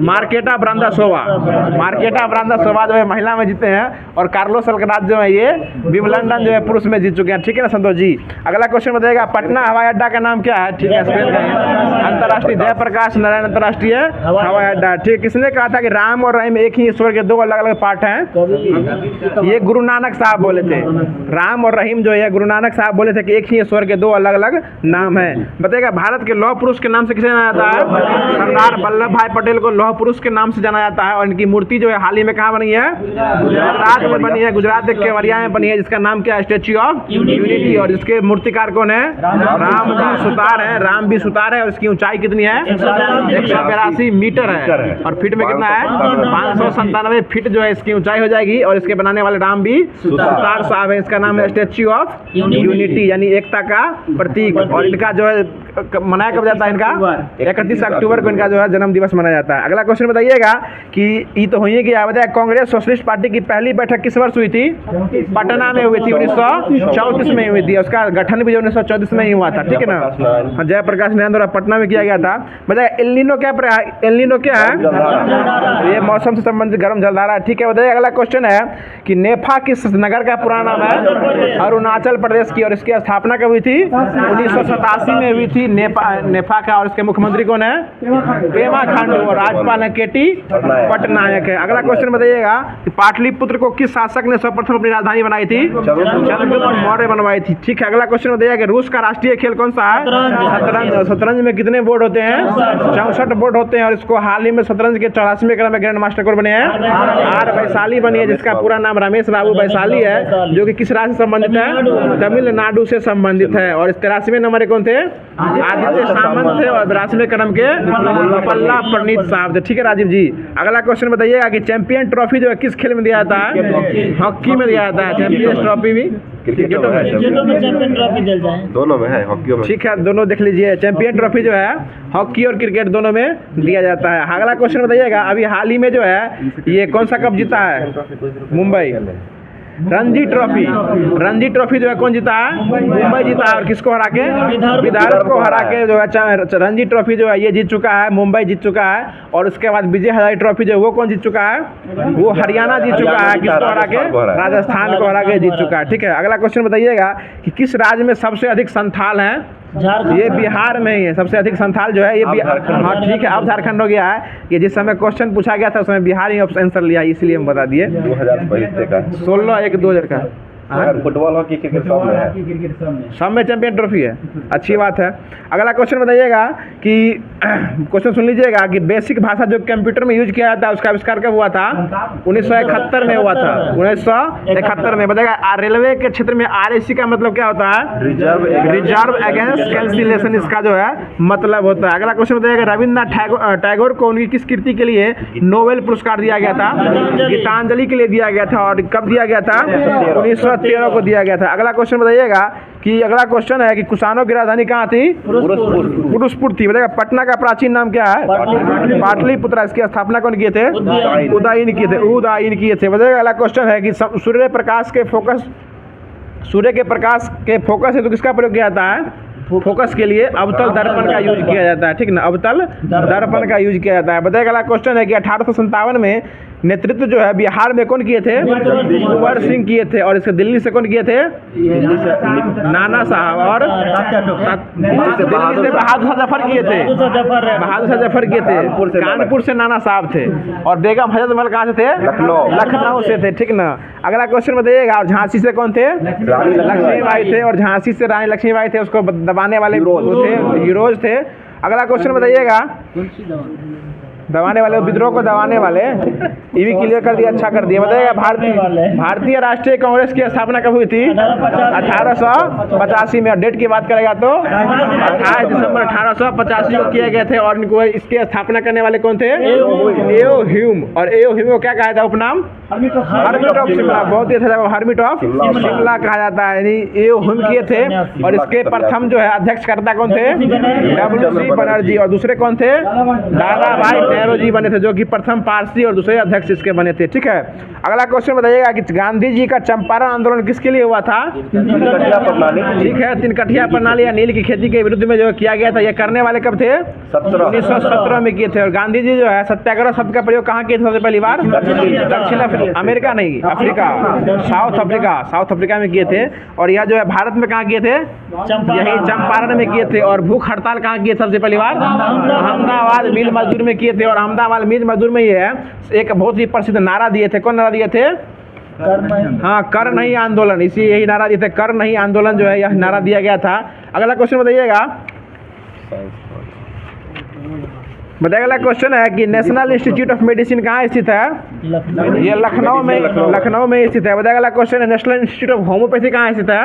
मार्केटा ब्रांडासोवा। मार्केटा ब्रांडासोवा जो है महिला में जीते हैं। हैं, और कार्लोस अल्कराज जो है ये विंबलडन जो है पुरुष में जीत चुके हैं। ठीक है ना संतोष जी। अगला क्वेश्चन बताइएगा, पटना हवाई अड्डा का नाम क्या है? ठीक है, स्पेन का है। अंतर्राष्ट्रीय जयप्रकाश नारायण अंतर्राष्ट्रीय हवाई अड्डा। ठीक, किसने कहा था कि राम और रहीम एक ही ईश्वर के दो अलग अलग पार्ट हैं? ये गुरु नानक साहब बोले थे। राम और रहीम जो है गुरु नानक साहब बोले थे कि एक ही ईश्वर के दो अलग अलग नाम है। बताइएगा, भारत के लौह पुरुष के नाम से किसे जाना जाता है? सरदार वल्लभ भाई पटेल को लौह पुरुष के नाम से जाना जाता है। और इनकी मूर्ति जो है हाल ही में कहाँ बनी है? गुजरात में बनी है, गुजरात के केवड़िया में बनी है, जिसका नाम क्या है? Statue of unity. और इसके मूर्तिकार कौन है? राम जी सुतार है, राम भी सुतार है। और इसकी ऊंचाई कितनी है? 182 मीटर है। और फीट में कितना है? 597 फीट जो है इसकी ऊंचाई हो जाएगी। और इसके बनाने वाले राम भी सुतार साहब है। इसका नाम है स्टैच्यू ऑफ यूनिटी, यानी एकता का प्रतीक। और इनका जो है मनाया कब जाता है? इनका 31 अक्टूबर को इनका जो है जन्म दिवस मनाया जाता है। अगला क्वेश्चन बताइएगा कि ये तो हुई गया, बताया कांग्रेस सोशलिस्ट पार्टी की पहली बैठक किस वर्ष हुई थी? पटना में हुई थी, 1934 में हुई थी। उसका गठन भी 1934 में ही हुआ था। ठीक है ना, जयप्रकाश नारायण द्वारा पटना में किया गया था। बताया एल नीनो क्या है? ये मौसम से संबंधित गर्म जलधारा। ठीक है, बताइए। अगला क्वेश्चन है कि नेफा किस नगर का पूरा नाम है? अरुणाचल प्रदेश की। और इसकी स्थापना कब हुई थी? 1987 में हुई थी नेफा का। और इसके मुख्यमंत्री कौन है? पेमा खांडू। और राज्यपाल है केटी पटनायक है। अगला क्वेश्चन बताइएगा कि पाटलिपुत्र को किस शासक ने सर्वप्रथम अपनी राजधानी बनाई थी? चंद्रगुप्त मौर्य बनवाई थी। ठीक है, अगला क्वेश्चन बताइएगा कि रूस का राष्ट्रीय खेल कौन सा है? शतरंज। शतरंज में कितने बोर्ड होते हैं? 64 बोर्ड होते हैं। और इसको हाल ही में शतरंज के 84वें क्रम में ग्रैंड मास्टर कौन बने हैं? आर वैशाली बनी है, जिसका पूरा नाम रमेश बाबू वैशाली है, जो कि किस राज्य से संबंधित है? तमिलनाडु से संबंधित है। और इस 83वें नंबर कौन थे? आदित्य सामंत थे। और 82वें क्रम के पल्ला प्रणीत साहब थे। ठीक है राजीव जी। अगला क्वेश्चन बताइएगा कि चैंपियन ट्रॉफी जो है किस खेल में दिया जाता है? हॉकी में दिया जाता है। चैंपियंस ट्रॉफी भी क्रिकेट में चैंपियन ट्रॉफी दिया है, दोनों में है, हॉकी में। ठीक है, दोनों देख लीजिए। चैंपियन ट्रॉफी जो है हॉकी और क्रिकेट दोनों में दिया जाता है। अगला क्वेश्चन बताइएगा, अभी हाल ही में जो है ये कौन सा कप जीता है? मुंबई रणजी ट्रॉफी। रणजी ट्रॉफी जो है कौन जीता है? मुंबई जीता है। और किसको हरा के? विदर्भ को हरा के जो है रणजी ट्रॉफी जो है ये जीत चुका है, मुंबई जीत चुका है। और उसके बाद विजय हजारे ट्रॉफी जो है वो कौन जीत चुका है? वो हरियाणा जीत चुका है। किसको हरा के? राजस्थान को हरा के जीत चुका है। ठीक है, अगला क्वेश्चन बताइएगा कि किस राज्य में सबसे अधिक संथाल हैं? ये बिहार में ही है, सबसे अधिक संथाल जो है ये हाँ ठीक है, अब झारखंड हो गया है। ये जिस समय क्वेश्चन पूछा गया था उस समय बिहार ही आंसर लिया, इसलिए हम बता दिए। 16/1/2000 का फुटबॉल, हॉकी, क्रिकेट सब में चैंपियन ट्रॉफी है। अच्छी बात है। अगला क्वेश्चन बताइएगा कि क्वेश्चन सुन लीजिएगा कि बेसिक भाषा जो कंप्यूटर में यूज किया जाता है उसका आविष्कार कब हुआ था? 1971 में हुआ था। 1971 में। बताइएगा रेलवे के क्षेत्र में RAC का मतलब क्या होता है? रिजर्व अगेंस्ट कैंसिलेशन, इसका जो है मतलब होता है। अगला क्वेश्चन बताइएगा रविन्द्रनाथ टैगोर को उनकी किस कृति के लिए नोबेल पुरस्कार दिया गया था? गीतांजलि के लिए दिया गया था। और कब दिया गया था? 1913 को दिया गया था। अगला क्वेश्चन बताइएगा कि अगला क्वेश्चन है कि कुषाणों की राजधानी कहाँ थी? पुरुषपुर थी। बताइएगा पटना का प्राचीन नाम क्या है? पाटलिपुत्र। इसकी स्थापना कौन किए थे? उदयन किए थे। बताइएगा अगला क्वेश्चन है कि सूर्य के प्रकाश के फोकस है तो किसका प्रयोग किया जाता है? फोकस के लिए अवतल दर्पण का यूज किया जाता है। ठीक ना, अवतल दर्पण का यूज किया जाता है। बताइएगा अगला क्वेश्चन है कि 1857 में नेतृत्व जो है बिहार में कौन किए थे? कुंवर सिंह किए थे। और इसके दिल्ली से कौन किए थे? नाना साहब। और दिल्ली से बहादुर शाह जफर किए थे। बहादुर शाह जफर किए थे। कानपुर से नाना साहब थे। और बेगम हजरत महल कहाँ से थे? लखनऊ से थे। ठीक ना। अगला क्वेश्चन बताइएगा और झांसी से कौन थे? लक्ष्मीबाई थे। और झांसी से रानी लक्ष्मीबाई थे, उसको दबाने वाले हीरोज थे। अगला क्वेश्चन बताइएगा, दबाने वाले विद्रोह को दबाने वाले, ये भी क्लियर कर दिया, अच्छा कर दिया। बताइएगा भारतीय राष्ट्रीय कांग्रेस की स्थापना कब हुई थी? 1885 में। डेट की बात करेगा तो 28 दिसंबर 1885 को किए गए थे। और इनको इसकी स्थापना करने वाले कौन थे? एओ ह्यूम। और एओ ह्यूम को क्या कहा जाता है उपनाम? Hermit of Shimla. बहुत ही अच्छा, हर्मिट ऑफ शिमला कहा जाता है, यानी एओ ह्यूम किए थे। और इसके प्रथम जो है अध्यक्षकर्ता कौन थे? WC बनर्जी। और दूसरे कौन थे? दादा भाई नेहरू जी बने थे, जो कि प्रथम पारसी और दूसरे अध्यक्ष इसके बने थे। ठीक है, अगला क्वेश्चन बताइएगा कि गांधी जी का चंपारण आंदोलन किसके लिए हुआ था? ठीक है, तिनकठिया प्रणाली या नील की खेती के विरुद्ध में जो किया गया था। ये करने वाले कब थे? 1917 में किए थे। और गांधी जी जो है सत्याग्रह शब्द का प्रयोग कहाँ किए थे सबसे पहली बार? दक्षिण अमेरिका नहीं, अफ्रीका, साउथ अफ्रीका में किए थे। और यह जो है भारत में कहाँ किए थे? यही चंपारण में किए थे। और भूख हड़ताल कहाँ किए सबसे पहली बार? अहमदाबाद मिल मजदूर में किए थे। और अहमदाबाद मिल मजदूर में ये है एक बहुत ही प्रसिद्ध नारा दिए थे। कौन नारा दिए थे? हाँ, कर नहीं आंदोलन। इसी यही नारा दिए थे, कर नहीं आंदोलन जो है यह नारा दिया गया था। अगला क्वेश्चन बताइएगा, अगला क्वेश्चन है कि नेशनल इंस्टीट्यूट ऑफ मेडिसिन कहाँ स्थित है? ये लखनऊ में स्थित है। अगला क्वेश्चन है नेशनल इंस्टीट्यूट ऑफ होम्योपैथी कहाँ स्थित है?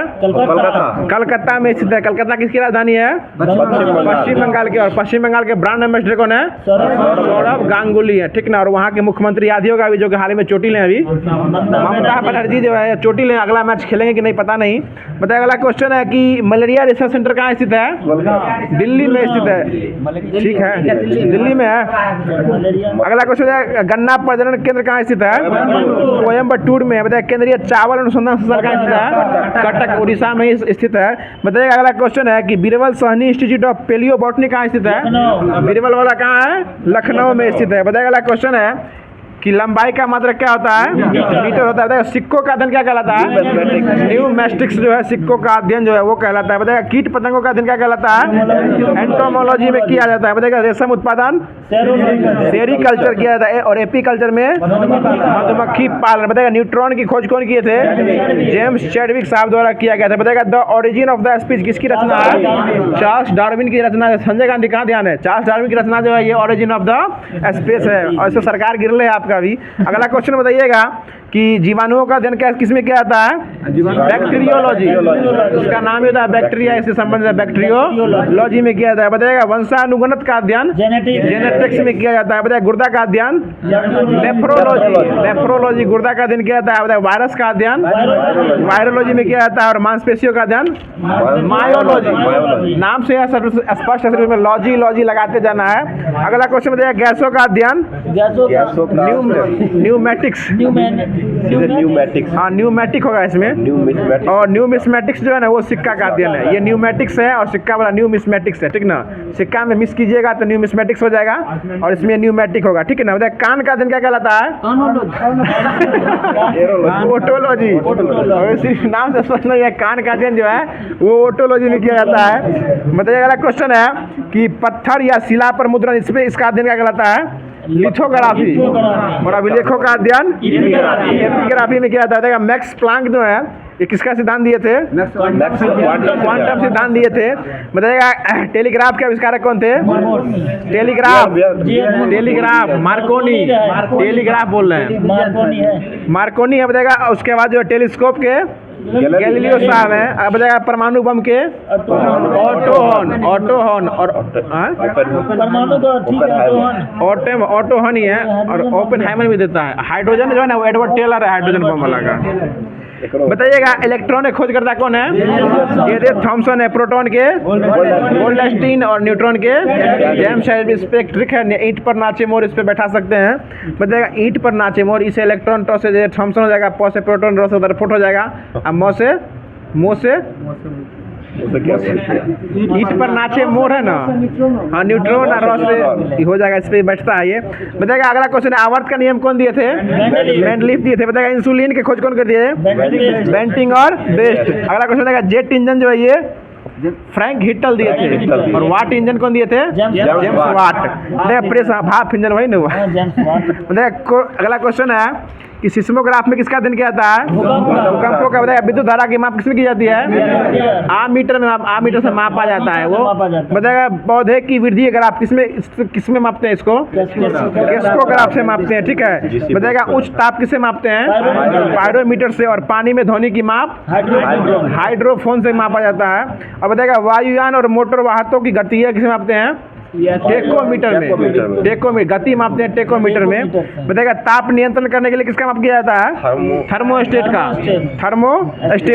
कलकत्ता में स्थित है। कलकत्ता किसकी राजधानी है? पश्चिम बंगाल की। और पश्चिम बंगाल के ब्रांड एम्बेसडर कौन है? सौरभ गांगुली है। ठीक ना। और वहाँ के मुख्यमंत्री याद ही होगा अभी, जो कि हाल ही में चोटिल हैं अभी, ममता बनर्जी जो है चोटिल हैं। अगला मैच खेलेंगे कि नहीं पता नहीं। बताइए अगला क्वेश्चन है कि मलेरिया रिसर्च सेंटर कहाँ स्थित है? दिल्ली में स्थित है। ठीक है, दिल्ली में है। अगला क्वेश्चन है गन्ना प्रजनन केंद्र कहाँ स्थित है? कोयम्बटूर में। बताइए केंद्रीय चावल अनुसंधान संस्थान कहाँ स्थित है? कटक उड़ीसा में स्थित है। बताइए अगला क्वेश्चन है कि Birbal Sahni institute of paleo botany कहाँ स्थित है? बीरबल वाला कहाँ है? लखनऊ में स्थित है। बताइए अगला क्वेश्चन है कि लंबाई का मात्रक क्या होता है? मीटर होता है। सिक्कों का अध्ययन क्या कहलाता है? न्यूमेस्टिक्स जो है सिक्कों का अध्ययन जो है वो कहलाता है। बताइएगा कीट पतंगों का अध्ययन क्या कहलाता है? एंटोमोलॉजी में किया जाता है। बताइएगा रेशम उत्पादन सेरीकल्चर किया जाता है। और एपीकल्चर में मधुमक्खी पालन। बताइएगा न्यूट्रॉन की खोज कौन किए थे? जेम्स चैडविक साहब द्वारा किया गया था। बताइएगा the origin of the speech किसकी रचना है? चार्ल्स डार्विन की रचना है। संजय गांधी कहाँ ध्यान है? चार्ल्स डार्विन की रचना जो है ये ओरिजिन ऑफ द स्पीच है। और इसको सरकार गिर ले आपका भी। अगला क्वेश्चन बताइएगा कि जीवाणुओं का अध्ययन क्या किसमें किया जाता है? बैक्टीरियोलॉजी। इसका नाम ही होता है बैक्टीरिया, इससे संबंधित बैक्टीरियोलॉजी में किया जाता है। बताइएगा वंशानुगणत का अध्ययन जेनेटिक्स में किया जाता है। बताइए गुर्दा का अध्ययन नेफ्रोलॉजी गुर्दा का अध्ययन किया जाता है। बताइए वायरस का अध्ययन वायरोलॉजी में किया जाता है। और मांसपेशियों का अध्ययन मायोलॉजी। नाम से स्पष्ट है, लॉजी लगाते जाना है। अगला क्वेश्चन बताइए गैसों का अध्ययन न्यूमेटिक्स। हाँ, न्यूमेटिक होगा इसमें। और न्यूमिस्मेटिक्स जो है ना वो सिक्का का अध्ययन है। ये न्यूमेटिक्स है और सिक्का वाला न्यूमिस्मेटिक्स है। ठीक ना। सिक्का में मिस कीजिएगा तो न्यूमिस्मेटिक्स हो जाएगा और इसमें न्यूमेटिक होगा। ठीक है ना। बताइए कान का अध्ययन क्या कहलाता है? ओटोलॉजी। नाम से स्पष्ट नहीं है, कान का अध्ययन जो है वो ओटोलॉजी में किया जाता है। बताइए अगला क्वेश्चन है कि पत्थर या शिला पर मुद्रण, इसका अध्ययन क्या कहलाता है? लिथोग्राफी। और अभिलेखों का अध्ययन एपिग्राफी में किया जाता है। मैक्स प्लांक जो है ये किसका सिद्धांत दिए थे? क्वांटम सिद्धांत दिए थे। बताइएगा टेलीग्राफ के आविष्कारक कौन थे? Telegraph Markovnikov. टेलीग्राफ बोल रहे हैं, मार्कोनी है। बताइएगा उसके बाद जो टेलीस्कोप के गैलीलियो साहब हैं। अब बताइएगा परमाणु बम के ऑटोहन ही है। और ओपेनहाइमर भी देता है। हाइड्रोजन जो है ना वो एडवर्ड टेलर है, हाइड्रोजन बम वाला का। बताइएगा इलेक्ट्रॉन के खोज करता कौन है? ये थॉमसन है। प्रोटॉन के गोल्डस्टीन और न्यूट्रॉन के जेम्स स्पेक्ट्रिक है। ईंट पर नाचे मोर, इस पे बैठा सकते हैं। बताइएगा ईंट पर नाचे मोर, इसे इलेक्ट्रॉन टॉस से थॉमसन हो जाएगा, पॉ से प्रोटॉन, रॉ से फुट हो जाएगा। अब मो से ईंट पर नाचे मोर है ना। हाँ, न्यूट्रॉन और रॉ से हो जाएगा, इस पे बैठता है ये। बताइएगा अगला क्वेश्चन है आवर्त का नियम कौन दिए थे? मेंडलीफ दिए थे। बताइएगा इंसुलिन के खोज कौन कर दिए? बेंटिंग और बेस्ट। अगला क्वेश्चन बताइएगा जेट इंजन जो है ये फ्रैंक हिटल दिए थे। और वाट इंजन कौन दिए थे? James Watt. देखिए प्रेस भाप इंजन वही ना हुआ। अगला क्वेश्चन है कि सिस्मोग्राफ में किसका अध्ययन किया जाता है? भूकंपों का। बताइए विद्युत धारा की माप किसमें की जाती है? आमीटर से मापा जाता है वो। बताइएगा पौधे की वृद्धि ग्राफ किसमें मापते हैं? इसको क्रेस्कोग्राफ से मापते हैं। ठीक है। बताइएगा उच्च ताप किससे मापते हैं? पायरोमीटर से। और पानी में ध्वनि की माप हाइड्रोफोन से मापा जाता है। और बताइएगा वायुयान और मोटर वाहनों की गति किसे मापते हैं? टेकोमीटर में। टेकोमीटर गति मापते हैं टेकोमीटर में। बताइएगा ताप नियंत्रण करने के लिए किसका माप किया जाता है? थर्मोस्टेट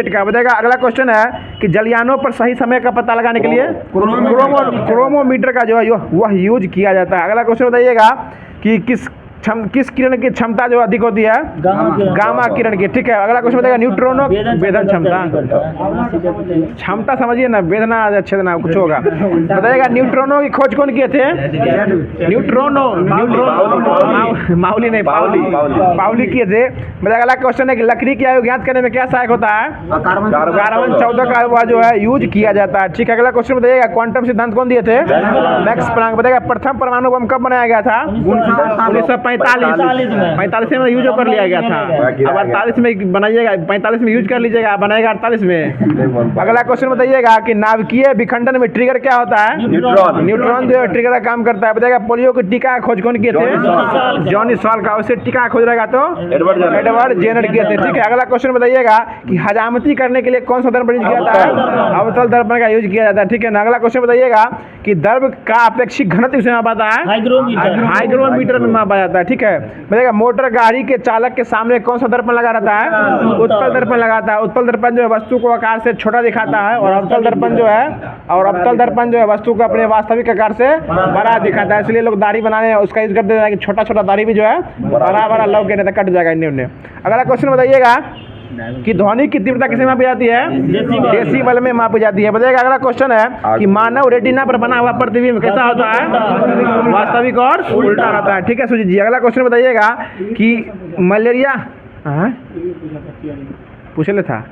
का। बताइएगा अगला क्वेश्चन है कि जलयानों पर सही समय का पता लगाने के लिए क्रोमोमीटर का जो है वह यूज किया जाता है। अगला क्वेश्चन बताइएगा कि किस किरण की क्षमता जो अधिक होती है? गामा किरण की। ठीक है, अगला क्वेश्चन बताएगा न्यूट्रॉनों वेधन क्षमता। क्षमता समझिए ना, वेदना छेदना कुछ होगा। बताइएगा न्यूट्रॉनों की खोज कौन किए थे? न्यूट्रॉनों माउली नहीं, पाउली किए थे। बताइएगा अगला क्वेश्चन है कि लकड़ी की आयु ज्ञात करने में क्या सहायक होता है? कार्बन 14 का आयु जो है यूज किया जाता है। ठीक है, अगला क्वेश्चन बताइएगा क्वांटम सिद्धांत कौन दिए थे? Max Planck. बताइएगा प्रथम परमाणु बम कब बनाया गया था? 1945 में यूज कर लिया गया था। अब 48 में बनाइएगा, 45 में यूज कर लीजिएगा, बनाएगा 48 में। अगला क्वेश्चन बताइएगा कि नाभिकीय विखंडन में ट्रिगर क्या होता है? न्यूट्रॉन जो ट्रिगर का काम करता है। बताइएगा पोलियो की टीका खोज कौन किए थे? Johnny Salk. उससे टीका खोज रहेगा तो एडवर्ड जेनर किए थे। ठीक है, अगला क्वेश्चन बताइएगा कि हजामती करने के लिए कौन सा दर्पण यूज किया जाता है? अवतल दर्पण का यूज किया जाता है। ठीक है ना, अगला क्वेश्चन बताइएगा कि द्रव का अपेक्षिक घनत्व किसमें मापा जाता है? हाइग्रोमीटर में मापा जाता है। ठीक है, बताइएगा मोटर गाड़ी के चालक के सामने कौन सा दर्पण लगा रहता है? उत्तल दर्पण लगाता है। उत्तल दर्पण जो है वस्तु को आकार से छोटा दिखाता है, और अवतल दर्पण जो है वस्तु को अपने वास्तविक आकार से बड़ा दिखाता है। इसलिए लोग दाढ़ी बनाने उसका यूज करते हैं कि छोटा छोटा दाढ़ी भी जो है बड़ा लग के नहीं तो कट जाएगा इन्हें उन्हें। अगला क्वेश्चन बताइएगा कि ध्वनि की तीव्रता किसमें मापी जाती है? डेसिबल में मापी जाती है। बताइएगा अगला क्वेश्चन है कि मानव रेटिना पर बना हुआ प्रतिबिंब कैसा होता है? वास्तविक और उल्टा रहता है। ठीक है सुजीत जी, अगला क्वेश्चन बताइएगा कि मलेरिया पूछ ले था।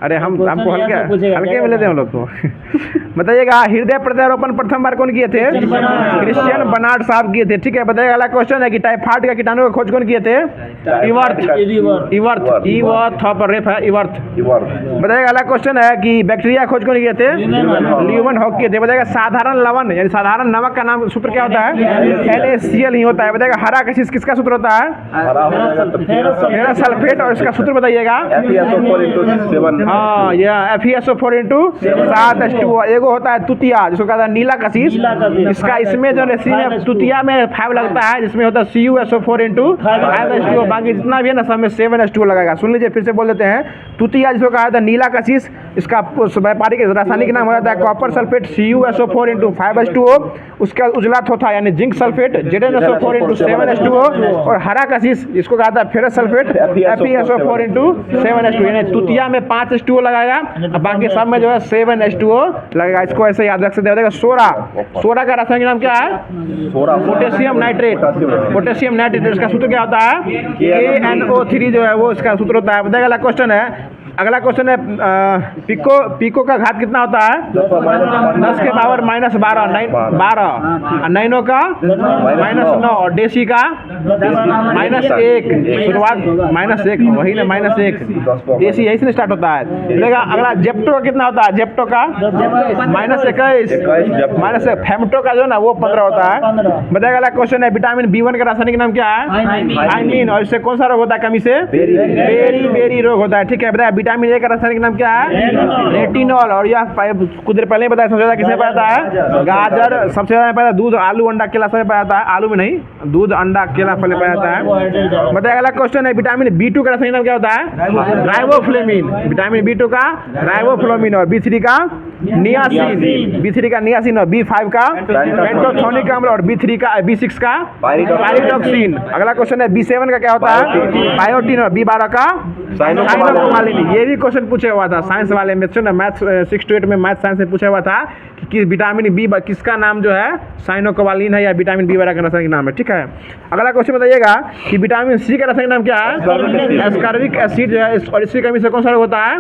अरे हमको हल्के में लेते हैं हम लोग को। बताइएगा हृदय प्रत्यारोपण प्रथम बार कौन किए थे? क्रिश्चियन बर्नार्ड साहब किए थे। ठीक है, बताइएगा अगला क्वेश्चन है कि टाइफाइड का कीटाणु का खोज कौन किए थे? बताइएगा अगला क्वेश्चन है कि बैक्टीरिया खोज कौन किए थे? ल्यूमन हॉक किए थे। बताइएगा साधारण लवण यानी साधारण नमक का नाम सूत्र क्या होता है? NaCl ही होता है। बताइएगा हरा कशिश किसका सूत्र होता है? Ferrous sulphate. और इसका सूत्र बताइएगा? हाँ, यह FeSO4 × 7H2O। एगो होता है तुतिया जिसको कहता है नीला कशिश। इसका इसमें जो है तुतिया में 5 लगता है, जिसमें होता है CuSO4 × 5H2O। बाकी जितना भी है ना सब में 7H2O लगेगा। सुन लीजिए फिर से बोल देते हैं। तुतिया जिसको कहा जाता है नीला कशिश, इसका व्यापारिक रासायनिक नाम हो जाता है कॉपर सल्फेट CuSO4 × 5H2O। उसका उजला थोथा यानी जिंक सल्फेट ZnSO4 × 7H2O। और हरा कशिश जिसको कहा जाता है फेरस सल्फेट FeSO4 × 7H2O। यानी तुतिया में 5H2O लगाएगा, बाकी सब में जो है 7H2O लगेगा। इसको ऐसे याद रख सकते हैं। सोडा का रासायनिक नाम क्या है? Potassium nitrate. पोटेशियम नाइट्रेट इसका सूत्र क्या होता है? KNO3 जो है वो इसका सूत्र होता है। बताइएगा अगला क्वेश्चन है पिको का घात कितना होता है? 10 के पावर -12 नैनो का -9 और डेसी का -1। शुरुआत -1 वही ना -1 डेसी यही से स्टार्ट होता है। देखा अगला जेप्टो का कितना होता है? जेप्टो का -21 फेमटो का जो ना वो 15 होता है। बताइएगा अगला क्वेश्चन है विटामिन B1 का रासायनिक नाम क्या है? थायमीन। और इससे कौन सा रोग होता है? कमी से बेरी रोग होता है। ठीक है, बताया विटामिन A का रासायनिक नाम क्या है? रेटिनॉल। और यह कुछ देर पहले बताया सबसे ज्यादा किसमें पाया जाता है? गाजर। सबसे ज्यादा पाया दूध, आलू, अंडा, केला सब पाया जाता है। आलू में नहीं, दूध, अंडा, केला फल पाया जाता है। बताइए अगला क्वेश्चन है विटामिन B2 का रासायनिक नाम क्या होता है? राइबोफ्लेविन। विटामिन B2 का राइबोफ्लेविन। और B3 का नियासिन। और B5 का पेंटोथेनिक अम्ल। और B6 का पायरिडॉक्सिन। अगला क्वेश्चन है B7 का क्या होता है? बायोटिन। और B12 का साइनोकोबालेनिन। ये भी क्वेश्चन पूछा हुआ था साइंस वाले में, मैथ्स 6 to 8 में मैथ साइंस में पूछा हुआ था कि विटामिन B किसका नाम जो है साइनोकोबालिन है या विटामिन B12 का रासायनिक नाम है। ठीक है, अगला क्वेश्चन बताइएगा कि विटामिन C का रासायनिक नाम क्या है? एस्कॉर्बिक एसिड जो है। और इसकी कमी से कौन सा रोग होता है?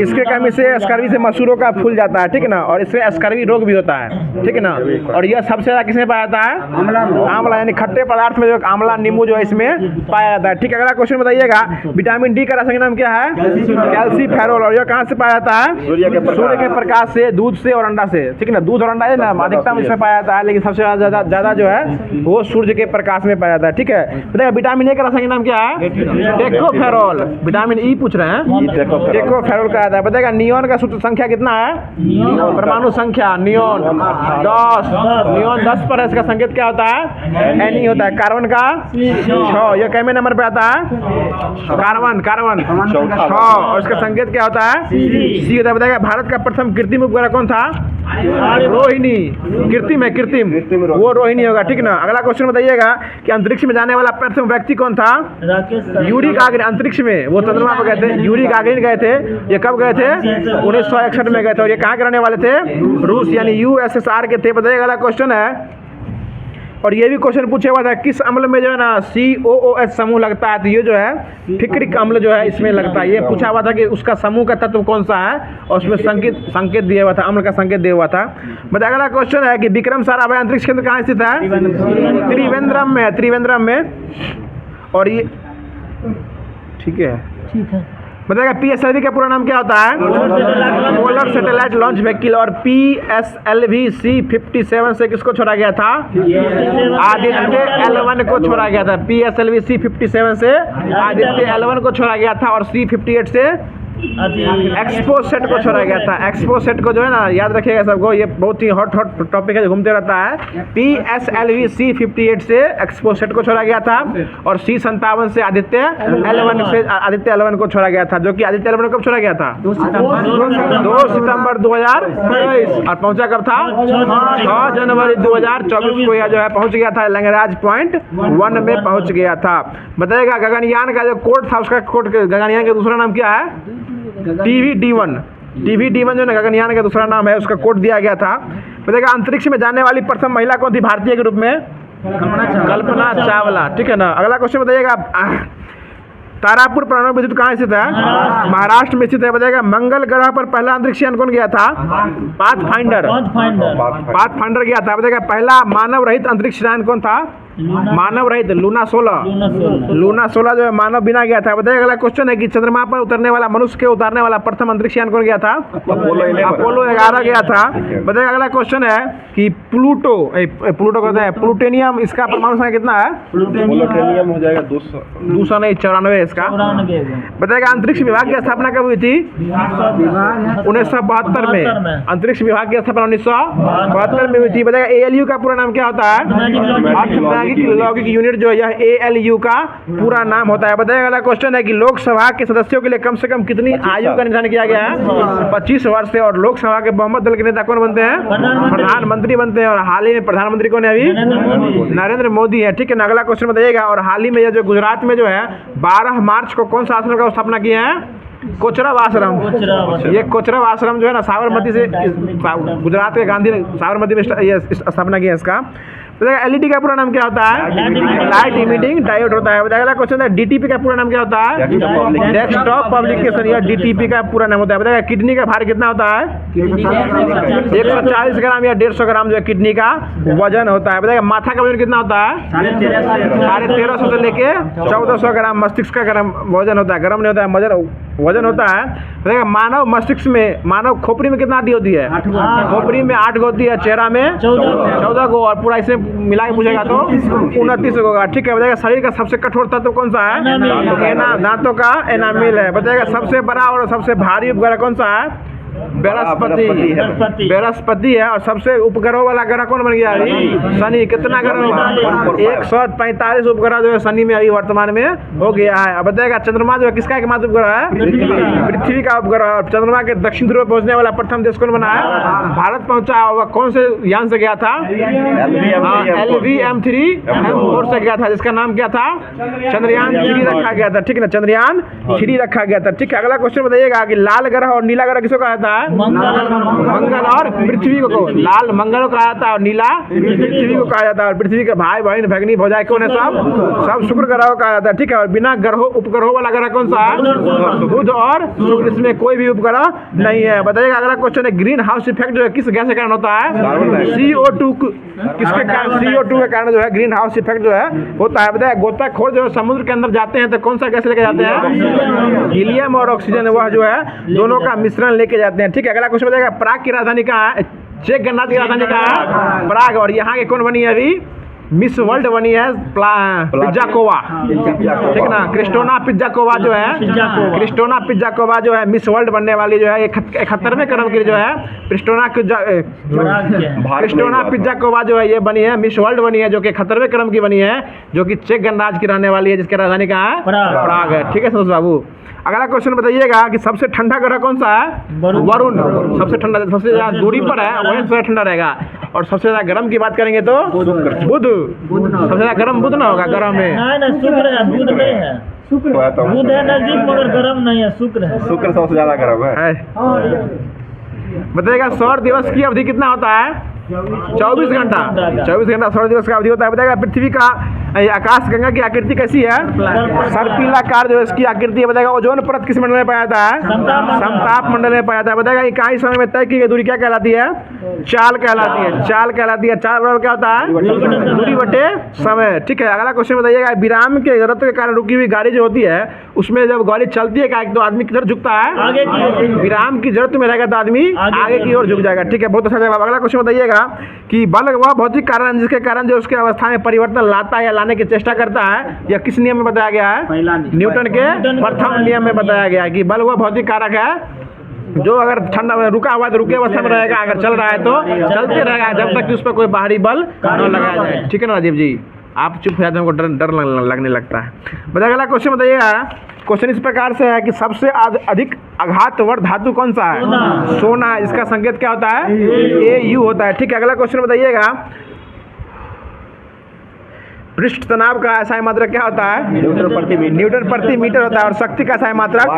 इसके कमी से एस्कॉर्बी से मसूरों का फूल जाता है। ठीक है ना, और इससे एस्कॉर्बी रोग भी होता है। ठीक है ना, और यह सबसे ज्यादा किसमें पाया जाता है? आंवला यानी खट्टे पदार्थ में जो आंवला नींबू जो है इसमें पाया जाता है। ठीक है, अगला क्वेश्चन बताइएगा विटामिन D का रासायनिक नाम क्या है? कैल्सीफेरोल। और यह कहाँ से पाया जाता है? सूर्य के प्रकाश से, दूध से और अंडा से। ठीक है ना, दूध और अंडा है ना अधिकतम इसमें पाया जाता है, लेकिन सबसे ज्यादा जो है वो सूर्य के प्रकाश में पाया जाता है। ठीक है, बताइए विटामिन A का रासायनिक नाम क्या है? टेकोफेरोल। विटामिन E पूछ रहे हैं, टेकोफेरोल का आता है। बताइएगा नियोन का सूत्र संख्या कितना है? परमाणु संख्या नियोन 10 पर है। इसका संकेत क्या होता है? Ne होता है। कार्बन का 6। यह कितने नंबर पे आता है? कार्बन 6 और इसका संकेत क्या होता है? सी होता है। बताएगा भारत का प्रथम कृत्रिम उपग्रह कौन था? रोहिणी। कृत्रिम है, कृत्रिम, वो रोहिणी होगा, ठीक ना। अगला क्वेश्चन बताइएगा कि अंतरिक्ष में जाने वाला प्रथम व्यक्ति कौन था? Yuri Gagarin. अंतरिक्ष में वो चंद्रमा पर गए थे, यूरी गागरिन गए थे। ये कब गए थे? 1961 में गए थे। और ये कहाँ के रहने वाले थे? रूस यानी USSR के थे। बताइएगा अगला क्वेश्चन है, और ये भी क्वेश्चन पूछा हुआ था किस अम्ल में जो है ना COOH समूह लगता है? तो ये जो है फिक्रिक अम्ल जो है इसमें लगता है। ये पूछा हुआ था कि उसका समूह का तत्व कौन सा है, और उसमें संकेत दिया हुआ था, अम्ल का संकेत दिया हुआ था। बताइए अगला क्वेश्चन है कि विक्रम साराभाई अंतरिक्ष केंद्र कहाँ स्थित है? त्रिवेंद्रम में, त्रिवेंद्रम में। और ये ठीक है। बताएगा PSLV का पूरा नाम क्या होता है? Polar satellite launch vehicle. और PSLV C-57 से किसको छोड़ा गया था? आदित्य L1 को छोड़ा गया था। PSLV C-57 से आदित्य L1 को छोड़ा गया था, और C-58 से एक्सपोसेट को छोड़ा गया था। एक्सपोसेट को जो है ना याद रखिएगा सबको, ये बहुत ही हॉट टॉपिक है, घूमते रहता है। PSLV C-58 से एक्सपोसेट को छोड़ा गया था, और C-57 से आदित्य L1 को छोड़ा गया था। जो कि आदित्य L1 कब छोड़ा गया था? 2 सितंबर 2023। और पहुंचा कब था? 6 जनवरी 2024 को यह जो है पहुंच गया था, लैंग्राज पॉइंट 1 में पहुंच गया था। बताइएगा गगनयान का जो कोड था, उसका कोड गगनयान का दूसरा नाम क्या है? TV-D1 जो गगनयान का दूसरा नाम है, उसका कोड दिया गया था। बताइएगा अंतरिक्ष में जाने वाली प्रथम महिला कौन थी भारतीय के रूप में? कल्पना चावला, ठीक है ना। अगला क्वेश्चन बताइएगा तारापुर परमाणु विद्युत कहाँ स्थित है? महाराष्ट्र में स्थित है। बताइएगा मंगल ग्रह पर पहला अंतरिक्ष यान कौन गया था? पाथफाइंडर गया था। बताइएगा पहला मानव रहित अंतरिक्ष यान कौन था? मानव रहित लूना 16 जो है मानव बिना गया था। बताइए अगला क्वेश्चन है कि चंद्रमा पर उतरने वाला, मनुष्य के उतारने वाला प्रथम अंतरिक्ष यान कौन गया था? अपोलो 11 गया था। बताइए अगला क्वेश्चन है कि प्लूटो कहते हैं प्लूटोनियम, इसका परमाणु संख्या कितना है? प्लूटोनियम हो जाएगा 200 नहीं 94 इसका। बताइएगा अंतरिक्ष विभाग की स्थापना कब हुई थी? 1972 में। अंतरिक्ष विभाग की स्थापना 1972 में हुई थी। बताइएगा ALU का पूरा नाम क्या होता है? लौकिक यूनिट जो है यह ALU का पूरा नाम होता है। बताइए अगला क्वेश्चन है कि लोकसभा के सदस्यों के लिए कम से कम कितनी आयु का निर्धारण किया गया है? 25 वर्ष से। और लोकसभा के बहुमत दल के नेता कौन बनते हैं? प्रधानमंत्री बनते हैं। और हाल ही में प्रधानमंत्री कौन है अभी? नरेंद्र मोदी है, ठीक है ना। अगला क्वेश्चन बताइएगा और हाल ही में जो गुजरात में जो है 12 मार्च को कौन सा आश्रम का स्थापना किए हैं? कोचरब आश्रम। ये कोचरब आश्रम जो है ना साबरमती से, गुजरात के गांधी साबरमती में स्थापना की है इसका। LED का पूरा नाम क्या होता है? लाइट इमिटिंग डायोड होता है। बताइए अगला क्वेश्चन है DTP का पूरा नाम क्या होता है? Desktop publication. या DTP का पूरा नाम होता है। बताइए किडनी का भार कितना होता है? 140 ग्राम या 150 ग्राम जो है किडनी का वजन होता है। बताइए माथा का वजन कितना होता है? 1350 से लेके 1400 ग्राम मस्तिष्क का वजन होता है। गर्म नहीं होता है, वजन होता है। बताइए मानव मस्तिष्क में, मानव खोपड़ी में कितना हड्डी होती है? खोपड़ी में 8 गो होती है, चेहरा में 14 गो, और पूरा इसे मिला के पूछेगा तो 29 होगा, ठीक है। बताइएगा शरीर का सबसे कठोर तत्व कौन सा है? दांतों का एनामिल है। बताइएगा सबसे बड़ा और सबसे भारी उपग्रह कौन सा है? बृहस्पति है। और सबसे उपग्रहों वाला ग्रह कौन बन गया अभी? शनि। कितना ग्रह? 145 उपग्रह जो है शनि में अभी वर्तमान में हो गया है। अब बताइएगा चंद्रमा जो है किसका एकमात्र उपग्रह है? पृथ्वी का उपग्रह। और चंद्रमा के दक्षिण ध्रुव पहुंचने वाला प्रथम देश कौन बना है? भारत पहुंचा। और कौन से यान से गया था? LV-M3M4 से गया था, जिसका नाम क्या था? चंद्रयान 3 रखा गया था, ठीक है ना। चंद्रयान 3 रखा गया था, ठीक है। अगला क्वेश्चन बताइएगा कि लाल ग्रह और नीला ग्रह किसको कहा जाता है? मंगल और पृथ्वी को। लाल मंगल को कहा जाता है और नीला पृथ्वी को कहा जाता है। और पृथ्वी के भाई बहन भगनी भौजाई कौन है? सब शुक्र ग्रह को कहा जाता है, ठीक है। और बिना ग्रहों उपग्रहों वाला ग्रह कौन सा है? बुध और शुक्र। इसमें कोई भी उपग्रह नहीं है। बताइएगा अगला क्वेश्चन है ग्रीन हाउस इफेक्ट जो है किस गैस के कारण होता है? CO2 किसके कारण? CO2 के कारण जो है ग्रीन हाउस इफेक्ट जो है होता है। बताइए गोताखोर जो समुद्र के अंदर जाते हैं तो कौन सा गैस लेके जाते हैं? हीलियम और ऑक्सीजन, वह जो है दोनों का मिश्रण लेके जाते हैं, ठीक है। अगला क्वेश्चन बताइएगा प्राग की राजधानी कहाँ है? चेक गणराज्य की राजधानी कहाँ है? प्राग। और यहाँ के कौन बनी है अभी? मिस वर्ल्ड बनी है पिज्जाकोवा, ठीक है ना। क्रिस्टोना पिज्जाकोवा जो है, क्रिस्टोना पिज्जाकोवा जो है मिस वर्ल्ड बनने वाली जो है 71वें क्रम की जो है क्रिस्टोना पिज्जाकोवा जो है ये बनी है, मिस वर्ल्ड बनी है, जो कि 71वें क्रम की बनी है, जो कि चेक गणराज्य की रहने वाली है, जिसकी राजधानी कहाँ है, प्राग है, ठीक है संतोष बाबू। अगला क्वेश्चन बताइएगा कि सबसे ठंडा ग्रह कौन सा है, वरुण। सबसे ठंडा, सबसे ज्यादा दूरी पर है वही सबसे ठंडा रहेगा। और सबसे ज्यादा गर्म की बात करेंगे तो बुध। सबसे ज्यादा गर्म बुध ना होगा ग्रह में, शुक्र है, बुध नहीं है, बुध है नजदीक मगर गर्म नहीं है, शुक्र है। शुक्र सबसे ज्यादा गर्म है। बताइएगा सौर दिवस की अवधि कितना होता है, 24 घंटा। 24 घंटा सौर दिवस का अवधि होता है। बताएगा पृथ्वी का आकाश गंगा की आकृति कैसी है, सर्पिलाकार जो इसकी आकृति है। बताएगा ओजोन परत किस मंडल में पाया जाता है, समताप मंडल में पाया जाता है। बताएगा इकाई समय में तय की गई दूरी क्या कहलाती है, चाल कहलाती है, चाल कहलाती है। चाल बराबर क्या होता है, दूरी बटे समय, ठीक है। अगला क्वेश्चन बताइएगा विराम के जरूरत के कारण रुकी हुई गाड़ी जो होती है उसमें जब गाड़ी चलती है तो आदमी किधर झुकता है, विराम की जरूरत में रहेगा तो आदमी आगे की ओर झुक जाएगा, ठीक है। बहुत अच्छा जवाब। अगला क्वेश्चन बताइएगा कि बल वह भौतिक कारण जिसके कारण जो उसके अवस्था में परिवर्तन लाता है या लाने की चेष्टा करता है, यह किस नियम में बताया गया है, न्यूटन के प्रथम नियम में बताया गया है कि बल वह भौतिक कारक है जो अगर ठंडा रुका हुआ तो रुके अवस्था में रहेगा, अगर चल रहा है तो चलते रहेगा जब तक कि उस पर कोई बाहरी बल न लगाया जाए, ठीक है ना राजीव जी। आप चुप हो जाते हैं, हमको डर लगने लगता है। बताइए अगला क्वेश्चन बताइएगा। क्वेश्चन इस प्रकार से है कि सबसे अधिक आघातवर धातु कौन सा है, सोना। इसका संकेत क्या होता है, AU होता है, ठीक है। अगला क्वेश्चन बताइएगा पृष्ठ तनाव का SI मात्रक क्या होता है, न्यूटन प्रति मीटर होता है। और शक्ति का SI मात्रक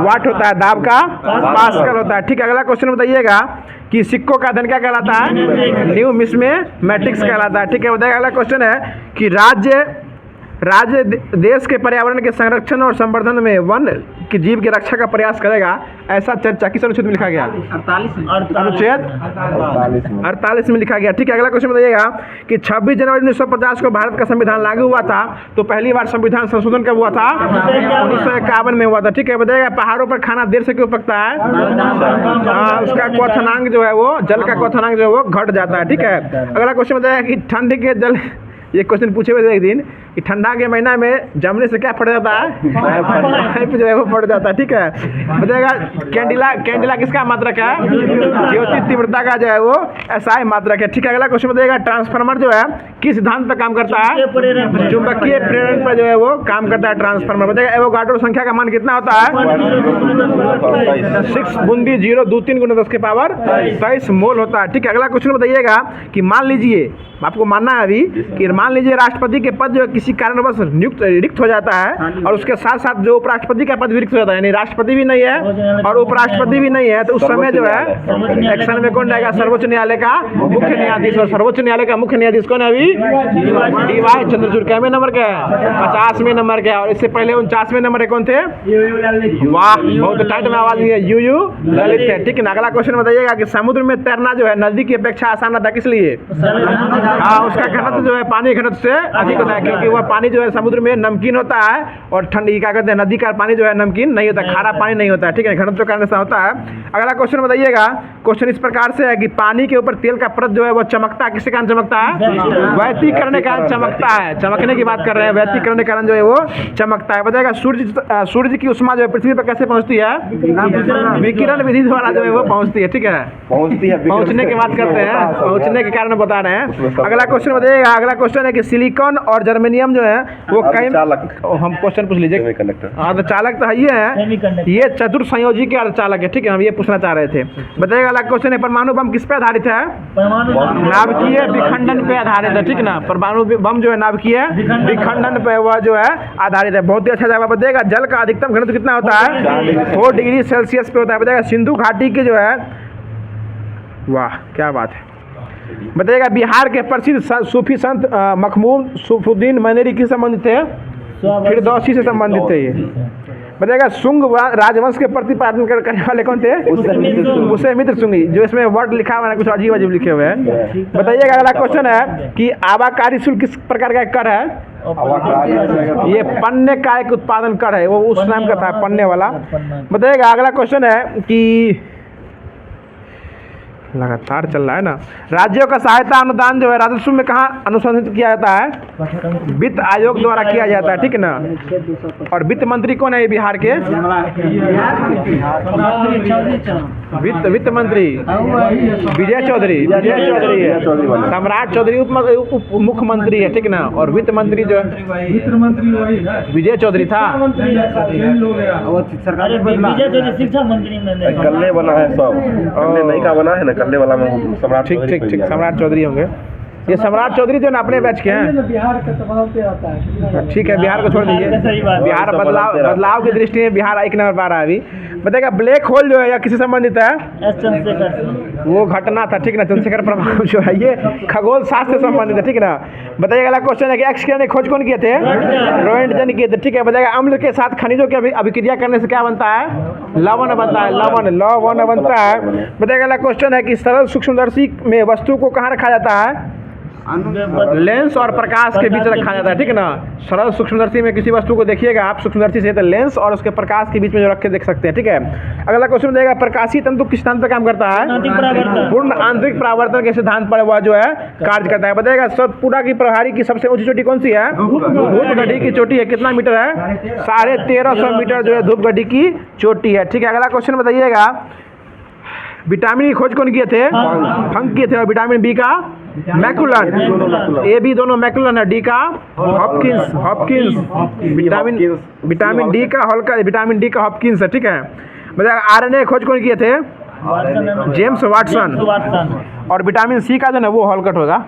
वाट होता है। दाब का पास्कल होता है, ठीक है। अगला क्वेश्चन बताइएगा कि सिक्कों का धन क्या कहलाता है, न्यू मिस में मैट्रिक्स कहलाता है, ठीक है। बताइएगा अगला क्वेश्चन है कि राज्य देश के पर्यावरण के संरक्षण और संवर्धन में वन की जीव की रक्षा का प्रयास करेगा, ऐसा चर्चा किस अनुच्छेद में लिखा गया, अनुच्छेद 48 में लिखा गया, ठीक है। अगला क्वेश्चन बताइएगा कि 26 जनवरी 1950 को भारत का संविधान लागू हुआ था, तो पहली बार संविधान संशोधन कब हुआ था, 1951 में हुआ था, ठीक है। बताइएगा पहाड़ों पर खाना देर से क्यों पकता है, उसका क्वथनांक जो है वो, जल का क्वथनांक जो है वो घट जाता है, ठीक है। अगला क्वेश्चन बताइएगा कि ठंड के जल, ये क्वेश्चन पूछे हुए थे एक दिन कि ठंडा के महीना में जमने से क्या फट जाता है, पाइप जो है वो फट जाता है, ठीक है। बताइएगा कैंडिला किसका मात्रक है, ज्योति तीव्रता का जो है वो SI मात्रक है, ठीक है। अगला क्वेश्चन बताइएगा ट्रांसफार्मर जो है किस सिद्धांत पर काम करता है, चुंबकीय प्रेरण पर जो है वो काम करता है ट्रांसफार्मर। बताइएगा एवोगाड्रो संख्या का मान कितना होता है, 6×023 मोल होता है, ठीक है। अगला क्वेश्चन बताइएगा कि मान लीजिए, आपको मानना है अभी कि मान लीजिए राष्ट्रपति के पद जो किसी कारणवश रिक्त हो जाता है और उसके साथ साथ जो उपराष्ट्रपति का पद भी रिक्त हो जाता है, यानी राष्ट्रपति भी नहीं है और उपराष्ट्रपति भी नहीं है, तो उस समय जो है एक्शन में कौन रहेगा, सर्वोच्च न्यायालय का मुख्य न्यायाधीश। और सर्वोच्च न्यायालय का मुख्य न्यायाधीश कौन है अभी, DY चंद्रचूड़। कैवे नंबर का है, 50वें नंबर का है। और इससे पहले 49वें नंबर के कौन थे, वाह बहुत टाइट में आवाज है, UU ललित है, ठीक है ना। अगला क्वेश्चन बताइएगा कि समुद्र में तैरना जो है नदी की अपेक्षा आसान होता है, किस लिए, उसका घनत्व जो है पानी घनत्व से अधिक होता है, क्योंकि वह पानी जो है समुद्र में नमकीन होता है और ठंडी क्या कहते हैं, नदी का पानी जो है नमकीन नहीं होता, खारा पानी नहीं होता है, ठीक है, घनत्व के कारण ऐसा होता है। अगला क्वेश्चन बताइएगा। क्वेश्चन इस प्रकार से है कि पानी के ऊपर तेल का परत जो है वो चमकता है, किसके कारण चमकता है, व्यतिकरण के कारण चमकता है, चमकने की बात कर रहे हैं, व्यतिकरण के कारण जो है वो चमकता है। बताइएगा सूर्य की उष्मा जो है पृथ्वी पर कैसे पहुंचती है, विकिरण विधि द्वारा जो है वो पहुंचती है, ठीक है, पहुंचने की बात करते हैं, पहुंचने के कारण बता रहे हैं। अगला क्वेश्चन बताइएगा। अगला क्वेश्चन है कि सिलिकॉन और जर्मेनियम जो है वो कई, हम क्वेश्चन पूछ लीजिए। हाँ तो चालक तो ये है, ये चतुर संयोजी के अर्धचालक है, ठीक है, हम ये पूछना चाह रहे थे। बताइएगा अगला क्वेश्चन है परमाणु बम किस पे आधारित है, नाभिकीय विखंडन पे आधारित है, ठीक ना। परमाणु बम जो है नाभिकीय विखंडन पे वह जो है आधारित है। बहुत ही अच्छा जवाब बताइएगा। जल का अधिकतम घनत्व कितना होता है, 4 डिग्री सेल्सियस पे होता है। बताइएगा सिंधु घाटी के जो है, वाह क्या बात है। बताइएगा बिहार के प्रसिद्ध सूफी संत मखमूम सैफुद्दीन मनेरी किस संबंधित थे, फिरदौसी से संबंधित थे ये। बताइएगा शुंग राजवंश के प्रतिपादन करने वाले कौन थे, पुष्यमित्र शुंगी, जो इसमें वर्ड लिखा हुआ है कुछ अजीब अजीब लिखे हुए हैं। बताइएगा अगला क्वेश्चन है कि आबाकारी शुल्क किस प्रकार का कर है, ये पन्ने का एक उत्पादन कर है, वो उस नाम का था पन्ने वाला। बताइएगा अगला क्वेश्चन है कि लगातार चल रहा है ना। राज्यों का सहायता अनुदान जो है राजस्व में कहाँ अनुसंधान किया जाता है? वित्त आयोग द्वारा किया जाता है, ठीक है ना। और वित्त मंत्री कौन है ये बिहार के? वित्त मंत्री विजय चौधरी है। सम्राट चौधरी उप मुख्यमंत्री है, ठीक है ना। और वित्त मंत्री जो है विजय चौधरी था। अरे विजय चौधरी शिक्षा मंत्री में कल्ले बना है सब, कल्ले नहीं का बना है ना, कल्ले वाला में सम्राट ठीक सम्राट चौधरी होंगे। ये सम्राट चौधरी जो है ना अपने बैच के हैं। बिहार के दबाव पे आता है। ठीक है, बिहार को छोड़ दीजिए। सही बात। बिहार बदलाव की दृष्टि में बिहार एक नंबर पा रहा है अभी। बताएगा ब्लैक होल जो है या किसी संबंधित है? एस चंद्रशेखर वो घटना था, ठीक ना। चंद्रशेखर प्रभाव जो है ये खगोल शास्त्र से संबंधित है, ठीक ना। बताइएगा अगला क्वेश्चन है कि एक्स किरण ने खोज कौन किए थे? रोएंटगन किए थे, ठीक है। बताइएगा अम्ल के साथ खनिजों की अभिक्रिया करने से क्या बनता है? लवण बनता है, लवण बनता है। बताइएगा अगला क्वेश्चन है कि सरल सूक्ष्मदर्शी में वस्तु को कहाँ रखा जाता है? लेंस और प्रकाश के बीच रखा जाता है, ठीक है ना। सरल सूक्ष्मदर्शी में किसी वस्तु को देखिएगा आप सूक्ष्मदर्शी से, तो लेंस और उसके प्रकाश के बीच में जो रख के देख सकते हैं, ठीक है। अगला क्वेश्चन देगा प्रकाशीय तंतु किस सिद्धांत पर काम करता है? पूर्ण आंतरिक परावर्तन के सिद्धांत पर वह जो है कार्य करता है। बताएगा सतपुड़ा की प्रभारी की सबसे ऊंची चोटी कौन सी है? धूपगढ़ी की चोटी है। कितना मीटर है? 1350 मीटर जो है धूपगढ़ी की चोटी है, ठीक है। अगला क्वेश्चन बताइएगा विटामिन की खोज कौन किए थे? फंक किए थे। और विटामिन बी का मैकुलन, ए बी दोनों मैकुलन है। डी का हॉपकिंस विटामिन डी का विटामिन डी का हॉपकिंस है, ठीक है। मतलब आरएनए खोज कौन किए थे? James Watson. और विटामिन सी का जो है वो हॉलकट होगा।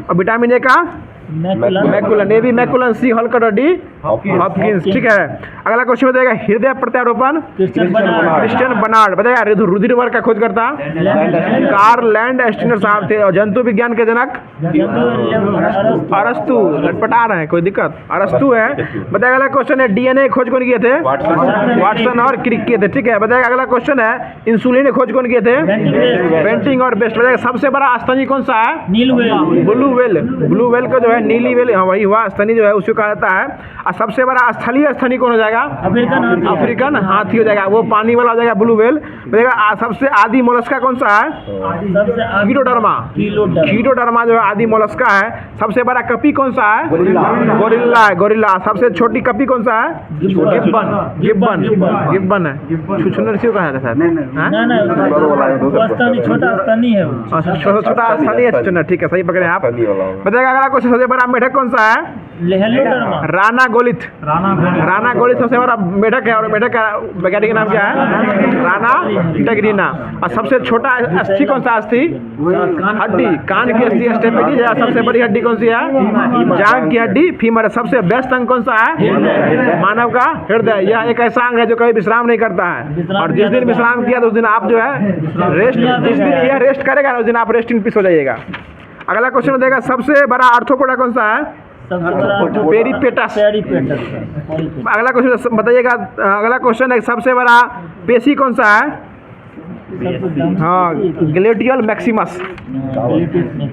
और विटामिन ए का मैकुलन, ए बी मैकुलन, सी हॉलकट और डी हॉपकिंस, ठीक है। अगला क्वेश्चन बताएगा हृदय प्रत्यारोपण क्रिश्चियन बर्नार्ड। बताएगा रुधिर वर्ग का खोज करता कार्ल लैंड एस्टिनर साहब थे। और जंतु विज्ञान के जनक अरस्तु। लटपटा रहे हैं, कोई दिक्कत? अरस्तु है। बताएगा अगला क्वेश्चन है डीएनए खोज कौन किए थे? वाटसन और क्रिक किए थे, ठीक है। बताएगा अगला क्वेश्चन है इंसुलिन खोज कौन किए थे? बेंटिंग और बेस्ट। बताएगा सबसे बड़ा स्तनी कौन सा है? ब्लू वेल को जो है नीली वेल, हाँ वही हुआ स्तनी जो है उसको कहा जाता है। और सबसे बड़ा स्थलीय स्तनी कौन हो जाएगा? अफ्रीकन हाथी हो जाएगा, वो पानी वाला हो जाएगा ब्लू वेल। बताएगा सबसे आदि मोलस्का कौन सा है? कीटोडर्मा जो है आदि मोलस्का है। सबसे बड़ा कपी कौन सा है? गोरिल्ला। सबसे छोटी कपी कौन सा है? गिब्बन है। छुछुनर से कहा जाता है छोटा स्तनी है, छोटा स्तनी है छुछुनर, ठीक है, सही पकड़े आप। बताएगा अगला क्वेश्चन सबसे बड़ा मेढक कौन सा है? राना गोलित सबसे बड़ा मेढक है। और मेढक का वैज्ञानिक नाम क्या है? राना टिग्रिना। और सबसे छोटा अस्थि कौन सा? अस्थि हड्डी, कान की अस्थि स्टेपिटी है। सबसे बड़ी हड्डी कौन सी है? जांघ की हड्डी फीमर। सबसे व्यस्त अंग कौन सा है? मानव का हृदय। यह एक ऐसा अंग है जो कभी विश्राम नहीं करता है। और जिस दिन विश्राम किया तो उस दिन आप जो है रेस्ट, जिस दिन यह रेस्ट करेगा उस दिन आप रेस्ट इन पीस हो जाइएगा। अगला क्वेश्चन देगा सबसे बड़ा आर्थ्रोपोडा कौन सा है? पेरीपेटस। अगला क्वेश्चन बताइएगा। अगला क्वेश्चन है सबसे बड़ा पेशी कौन सा है? हाँ, ग्लूटियल मैक्सिमस।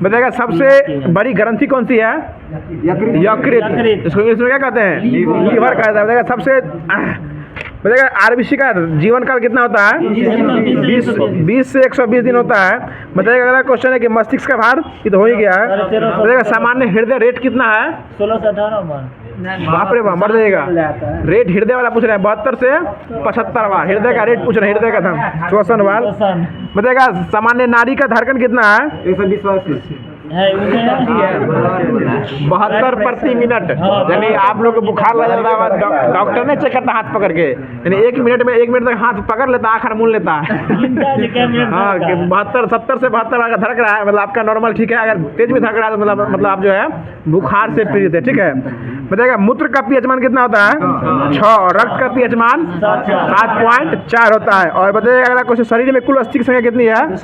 बताइएगा सबसे बड़ी ग्रंथि कौन सी है? यकृत। इसको इंग्लिश में क्या कहते हैं? लीवर कहा जाता है। बताइएगा सबसे बताइएगा आरबीसी का जीवन काल कितना होता है? 20 से 120 दिन होता है। बताइएगा अगला क्वेश्चन है कि मस्तिष्क का भार ये तो हो ही गया है। बताइएगा सामान्य हृदय रेट कितना है? 16 से 18 बाप रे बाप, मर जाएगा। रेट हृदय वाला पूछ रहे हैं 72 से 75वां हृदय का रेट पूछ रहे हैं, हृदय का धम श्वसन वाल। बताइएगा सामान्य नारी का धड़कन कितना है? 72 प्रति मिनट। यानी आप लोग को बुखार लग जाता है, डॉक्टर ने चेक करता हाथ पकड़ के, यानी 1 मिनट तक हाथ पकड़ लेता, आखिर मूल लेता है। हाँ, 72 70 से 72 अगर धड़क रहा है मतलब आपका नॉर्मल ठीक है। अगर तेज में धड़क रहा है तो मतलब आप जो है बुखार से पीड़ित है, ठीक है। बताइएगा मूत्र का पीएच मान कितना होता है? 6। और रक्त का पीएच मान 7.4 होता है। और बताइएगा अगला क्वेश्चन शरीर में कुल अस्थि की संख्या कितनी है?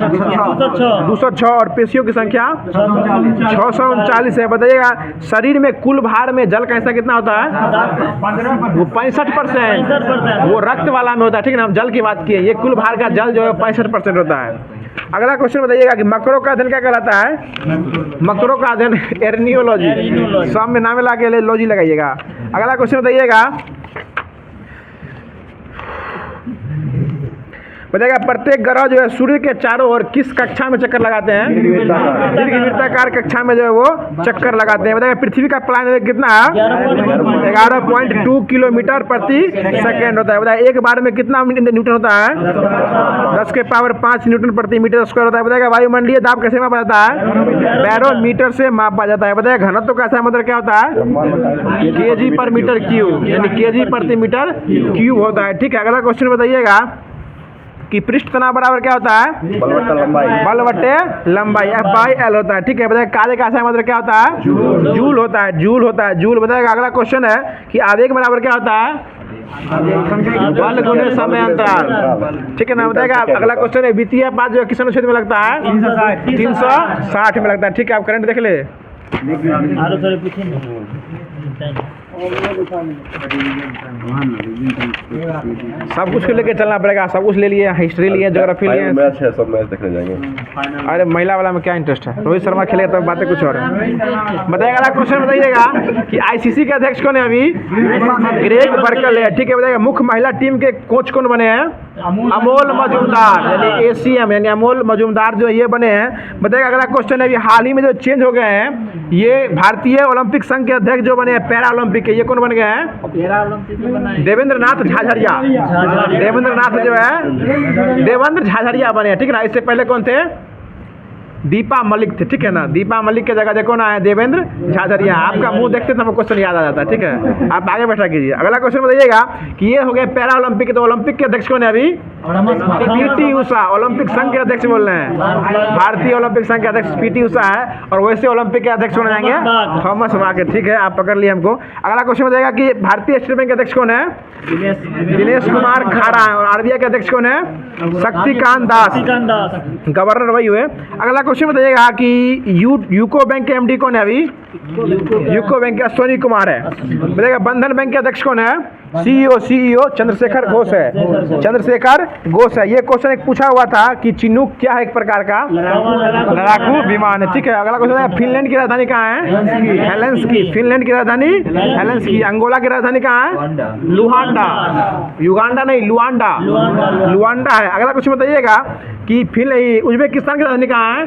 206। और पेशियों की संख्या 639 है। बताइएगा शरीर में कुल भार में जल का हिस्सा कितना होता है? वो 65%। वो रक्त वाला में होता है, ठीक है ना। हम जल की बात किए, ये कुल भार का जल जो है 65% होता है। अगला क्वेश्चन बताइएगा कि मकरों का अध्ययन क्या कहलाता है? मकरों का अध्ययन एर्नियोलॉजी। सब में नाम मिला के लॉजी लगाइएगा। अगला क्वेश्चन बताइएगा बताएगा प्रत्येक ग्रह जो है सूर्य के चारों ओर किस कक्षा में चक्कर लगाते हैं? दीर्घवृत्ताकार कक्षा में जो है वो चक्कर लगाते हैं। बताएगा पृथ्वी का प्लान कितना है? 11.2 किलोमीटर प्रति सेकेंड होता है। बताएगा एक बार में कितना न्यूटन होता है? 10 के पावर 5 न्यूटन प्रति मीटर स्क्वायर होता है। बताएगा वायुमंडलीय दाब कैसे मापा जाता है? बैरोमीटर से मापा जाता है। बताएगा घनत्व कैसा मतलब क्या होता है? केजी पर मीटर क्यूब, यानी केजी प्रति मीटर क्यूब होता है। ठीक है, अगला क्वेश्चन बताइएगा कि पृष्ठ तनाव बराबर क्या होता है? बल बट्टे लंबाई F/L होता है। ठीक है, बताइए कार्य का मतलब क्या होता है? जूल होता है, जूल होता है, जूल। बताएगा अगला क्वेश्चन है कि आवेग बराबर क्या होता है? बल गुने समय अंतराल। ठीक है ना। बताएगा अगला क्वेश्चन है वित्तीय पाठ जो किस अनुच्छेद में लगता है? 360 में लगता है। ठीक है, आप करंट देख ले। आरो थोड़े पीछे सब कुछ को लेके चलना पड़ेगा, सब कुछ ले लिए, हिस्ट्री लिए, ज्योग्राफी लिए। मैच है, सब मैच देखने जाएंगे। अरे महिला वाला में क्या इंटरेस्ट है? रोहित शर्मा खेलेगा तो बातें कुछ और है। बताइएगा अगला क्वेश्चन बताइएगा कि आईसीसी के अध्यक्ष कौन है अभी? ग्रेग बर्कल है। ठीक है, बताइएगा मुख्य महिला टीम के कोच कौन बने हैं? अमोल मजूमदार, यानी ACM यानी अमोल मजूमदार जो ये बने हैं। बताइएगा अगला क्वेश्चन है अभी हाल ही में जो चेंज हो गए हैं, ये भारतीय ओलंपिक संघ के अध्यक्ष जो बने हैं पैरा ओलंपिक के, ये कौन बन गए हैं? देवेंद्र नाथ झाझड़िया। देवेंद्र नाथ जो है देवेंद्र झाझड़िया बने हैं। ठीक है ना। इससे पहले कौन थे? दीपा मलिक थे। ठीक है ना। दीपा मलिक के जगह देखो ना है देवेंद्र झाझड़िया। आपका मुंह देखते तो हमको क्वेश्चन याद आ जाता है। ठीक है, आप आगे बैठा कीजिए। अगला क्वेश्चन बताइएगा कि ये हो गए पैरा ओलंपिक, तो ओलंपिक के अध्यक्ष कौन है अभी? PT उषा। ओलंपिक संघ के अध्यक्ष बोल रहे हैं, भारतीय ओलंपिक संघ के अध्यक्ष PT उषा है। और वैसे ओलंपिक के अध्यक्ष कौन जाएंगे? Thomas Bach. ठीक है, आप पकड़ लिए हमको। अगला क्वेश्चन बताइएगा कि भारतीय स्टेट बैंक के अध्यक्ष कौन है? दिनेश कुमार खारा। और RBI के अध्यक्ष कौन है? शक्तिकांत दास। गवर्नर वही हुए। अगला क्वेश्चन बताइएगा कि यूको बैंक के MD कौन है अभी? यूको बैंक के अश्वनी कुमार है। बताइएगा बंधन बैंक के अध्यक्ष कौन है? CEO चंद्रशेखर घोष है। चंद्रशेखर घोष है। ये क्वेश्चन एक पूछा हुआ था कि चिनूक क्या है? एक प्रकार का लड़ाकू विमान है। ठीक है, अगला क्वेश्चन है फिनलैंड की राजधानी कहाँ है? हेलेंस्की। फिनलैंड की राजधानी हेलेंस्की। अंगोला की राजधानी कहाँ है? लुआंडा। युगांडा नहीं, लुआंडा। लुआंडा है। अगला क्वेश्चन बताइएगा कि उज्बेकिस्तान की राजधानी कहाँ है?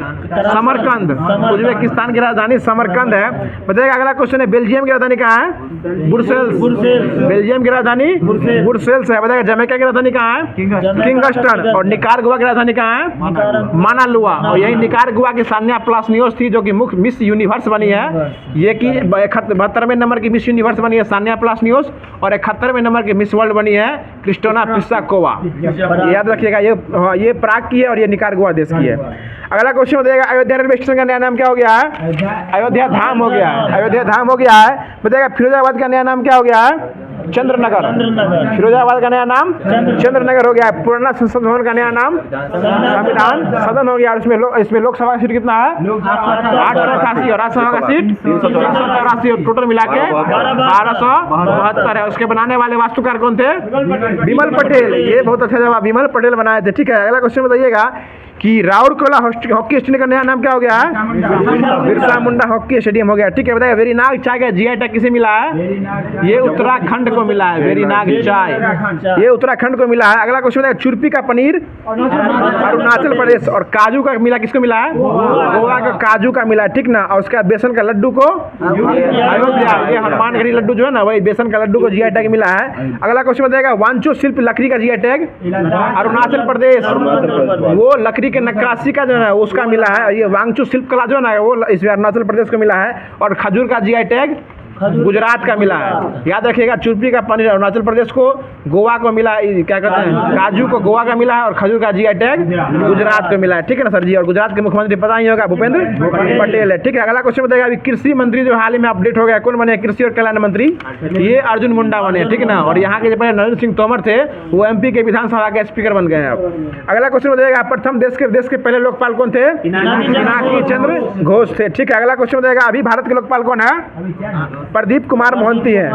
समरकंद। उज्बेकिस्तान की राजधानी समरकंद है। बताइएगा अगला क्वेश्चन है बेल्जियम की राजधानी कहाँ है? ब्रुसेल्स। बेल्जियम की राजधानी ब्रुसेल्स है। बताइएगा जमैका की राजधानी कहाँ है? किंगस्टन। और निकारागुआ की राजधानी कहाँ है? मानालुआ। और यही निकारागुआ की सान्या प्लासनियोस थी जो कि मुख्य मिस यूनिवर्स बनी है। ये कि 72वें नंबर की मिस यूनिवर्स बनी है सान्या प्लासनियोस, और 71वें नंबर की मिस वर्ल्ड बनी है क्रिस्टोना पिसाकोवा। याद रखिएगा, ये प्राग की है और ये निकारागुआ देश की है। अगला क्वेश्चन बताइएगा अयोध्या रेलवे स्टेशन का नया नाम क्या हो गया है? अयोध्या धाम हो गया है। अयोध्या धाम हो गया है। बताइएगा फिरोजाबाद का नया नाम क्या हो गया है? चंद्रनगर। फिरोजाबाद का नया नाम चंद्रनगर हो गया है। पुराना संसद भवन का नया नाम संविधान सदन हो गया। और इसमें लोकसभा सीट कितना है? 888 और राज्यसभा का सीट 384। टोटल मिला के 1272 है। उसके बनाने वाले वास्तुकार कौन थे? विमल पटेल। ये बहुत अच्छा जवाब, विमल पटेल बनाए थे। ठीक है, अगला क्वेश्चन बताइएगा कि राउरकेला हॉकी स्टेडियम का नया नाम क्या हो गया है? बिरसा मुंडा हॉकी स्टेडियम हो गया। ठीक है, बताइए वेरीनाग चाय का GI टैग किसे मिला है? ये उत्तराखंड को मिला है। वेरीनाग चाय ये उत्तराखंड को मिला है। अगला क्वेश्चन बताइए चुरपी का पनीर अरुणाचल प्रदेश, और काजू का मिला किसको मिला है? गोवा का काजू का मिला है। ठीक ना। और उसका बेसन का लड्डू को अयोध्या, ये हनुमानगढ़ी लड्डू जो है ना, वही बेसन का लड्डू को GI टैग मिला है। अगला क्वेश्चन बताइएगा वांचो शिल्प लकड़ी का GI टैग अरुणाचल प्रदेश, वो लकड़ी के नक्काशी का जो है उसका मिला है। ये वांगचू शिल्प कला जो है ना, वो इस अरुणाचल प्रदेश को मिला है। और खजूर का GI टैग गुजरात का मिला है। याद रखिएगा चुरपी का पनीर अरुणाचल प्रदेश को, गोवा को मिला, क्या कहते हैं, काजू को गोवा का मिला है, और खजूर का GI टैग गुजरात को मिला है। ठीक है ना सर जी। और गुजरात के मुख्यमंत्री पता ही होगा भूपेंद्र पटेल है। ठीक है, अगला क्वेश्चन बताइएगा अभी कृषि मंत्री जो हाल ही में अपडेट हो गया, कौन बने? कृषि और कल्याण मंत्री ये अर्जुन मुंडा बने। ठीक है ना। और यहाँ के जो पहले नरेंद्र सिंह तोमर थे वो MP के विधानसभा के स्पीकर बन गए हैं अब। अगला क्वेश्चन बताइएगा प्रथम देश के पहले लोकपाल कौन थे? पिनाकी चंद्र घोष थे। ठीक है, अगला क्वेश्चन बताइएगा अभी भारत के लोकपाल कौन है? प्रदीप कुमार मोहंती है।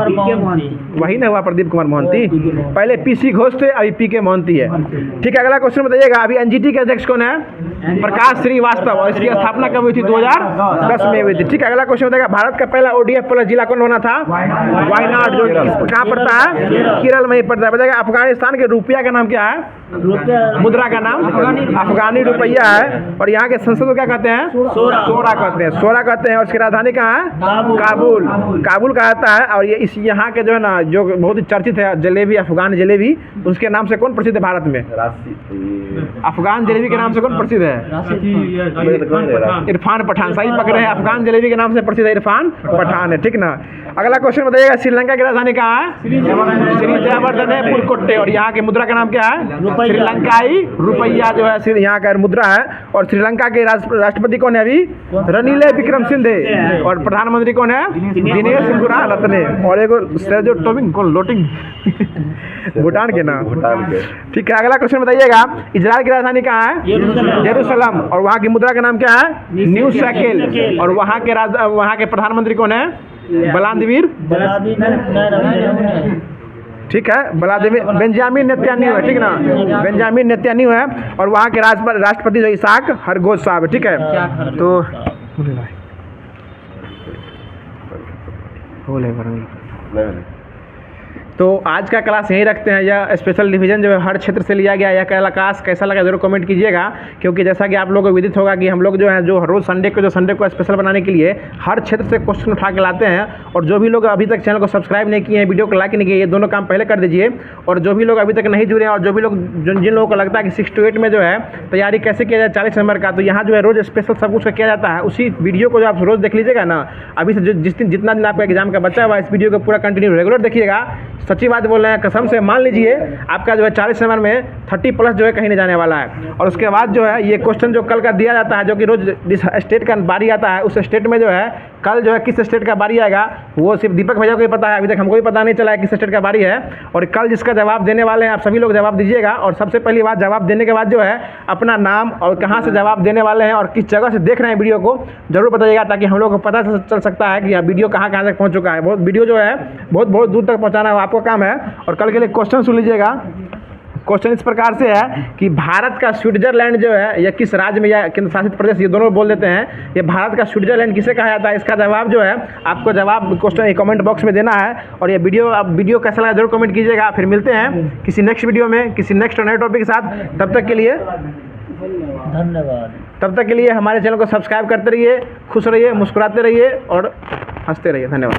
वही ना हुआ प्रदीप कुमार मोहंती, पहले पीसी घोष थे, अभी पीके मोहंती है। ठीक है, अगला क्वेश्चन बताइएगा, अभी एनजीटी के अध्यक्ष कौन है? प्रकाश श्रीवास्तव, और इसकी स्थापना कब हुई थी? 2010 में हुई थी। ठीक है, अगला क्वेश्चन बताइएगा, भारत का पहला ओडीएफ प्लस जिला कौन होना था? वायनाड, जो कहाँ पड़ता है? केरल में ही पड़ता है। बताइएगा अफगानिस्तान के रुपया का नाम क्या है? मुद्रा का नाम अफगानी रुपया है। और यहाँ के संसद को क्या कहते हैं? सोरा कहते हैं, सोरा कहते हैं। और इसकी राजधानी कहाँ है? काबुल, काबुल कहता है। और ये इस यहाँ के जो है ना, जो बहुत ही चर्चित है जलेबी, अफगान जलेबी, उसके नाम से कौन प्रसिद्ध है भारत में? अफगान जलेबी के नाम से कौन प्रसिद्ध है? इरफान पठान, सही पकड़े हैं। अफगान जलेबी के नाम से प्रसिद्ध है इरफान पठान है। ठीक ना, अगला क्वेश्चन बताइएगा, श्रीलंका की राजधानी कहाँ है? श्री जयवर्धने पुरकोट्टे। और यहाँ के मुद्रा का नाम क्या है? श्रीलंकाई रुपया जो है यहाँ का मुद्रा है। और श्रीलंका के राष्ट्रपति कौन है अभी? रनील विक्रमसिंघे। और प्रधानमंत्री कौन है? दिनेश गुणवत्तने। और एक सेजो टोबिंग, कौन? लोटिंग भूटान के नाम। ठीक है, अगला क्वेश्चन बताइएगा, इजराइल की राजधानी कहाँ है? जेरूसलम। और वहाँ की मुद्रा का नाम क्या है? New shekel. और वहाँ के प्रधानमंत्री कौन है? व्लादिमीर, ठीक है, व्लादिमीर बेंजामिन नेतन्याहू है। ठीक ना, बेंजामिन नेतन्याहू है। और वहाँ के राष्ट्रपति जो इसाक हरगोज साहब है। ठीक है, तो तो आज का क्लास यहीं रखते हैं। यह स्पेशल डिवीज़न जो है हर क्षेत्र से लिया गया। यह क्लास कैसा लगा जरूर कमेंट कीजिएगा, क्योंकि जैसा कि आप लोगों को विदित होगा कि हम लोग जो है जो रोज़ संडे को स्पेशल बनाने के लिए हर क्षेत्र से क्वेश्चन उठा के लाते हैं। और जो भी लोग अभी तक चैनल को सब्सक्राइब नहीं किए हैं, वीडियो को लाइक नहीं किए, ये दोनों काम पहले कर दीजिए। और जो भी लोग अभी तक नहीं जुड़े हैं, और जो भी लोग जिन लोगों को लगता है कि 6 to 8 में जो है तैयारी कैसे किया जाए 40 नंबर का, तो यहाँ जो है रोज़ स्पेशल सब कुछ किया जाता है। उसी वीडियो को जो आप रोज़ देख लीजिएगा ना, अभी से जितना दिन आपका एग्जाम का बच्चा हुआ, इस वीडियो को पूरा कंटिन्यू रेगुलर देखिएगा। सच्ची बात बोल रहे हैं, कसम से मान लीजिए आपका जो है 40 नंबर में 30+ जो है कहीं नहीं जाने वाला है। और उसके बाद जो है ये क्वेश्चन जो कल का दिया जाता है, जो कि रोज जिस स्टेट का बारी आता है, उस स्टेट में जो है कल जो है किस स्टेट का बारी आएगा वो सिर्फ दीपक भैया को ही पता है। अभी तक हमको भी पता नहीं चला है किस स्टेट का बारी है। और कल जिसका जवाब देने वाले हैं आप सभी लोग जवाब दीजिएगा। और सबसे पहली बात, जवाब देने के बाद जो है अपना नाम और कहाँ से जवाब देने वाले हैं और किस जगह से देख रहे हैं वीडियो को जरूर बताइएगा, ताकि हम लोग को पता चल सकता है कि वीडियो कहाँ तक पहुँच चुका है। बहुत वीडियो जो है बहुत दूर तक पहुँचाना आपका काम है। और कल के लिए क्वेश्चन सुन लीजिएगा। क्वेश्चन इस प्रकार से है कि भारत का स्विट्जरलैंड जो है, या किस राज्य में या केंद्र शासित प्रदेश, ये दोनों बोल देते हैं, ये भारत का स्विट्जरलैंड किसे कहा जाता है? इसका जवाब जो है आपको जवाब क्वेश्चन कमेंट बॉक्स में देना है। और ये वीडियो कैसा लगा जरूर कमेंट कीजिएगा। फिर मिलते हैं किसी नेक्स्ट वीडियो में किसी नेक्स्ट नए टॉपिक के साथ। तब तक के लिए धन्यवाद। तब तक के लिए हमारे चैनल को सब्सक्राइब करते रहिए, खुश रहिए, मुस्कुराते रहिए और हंसते रहिए। धन्यवाद।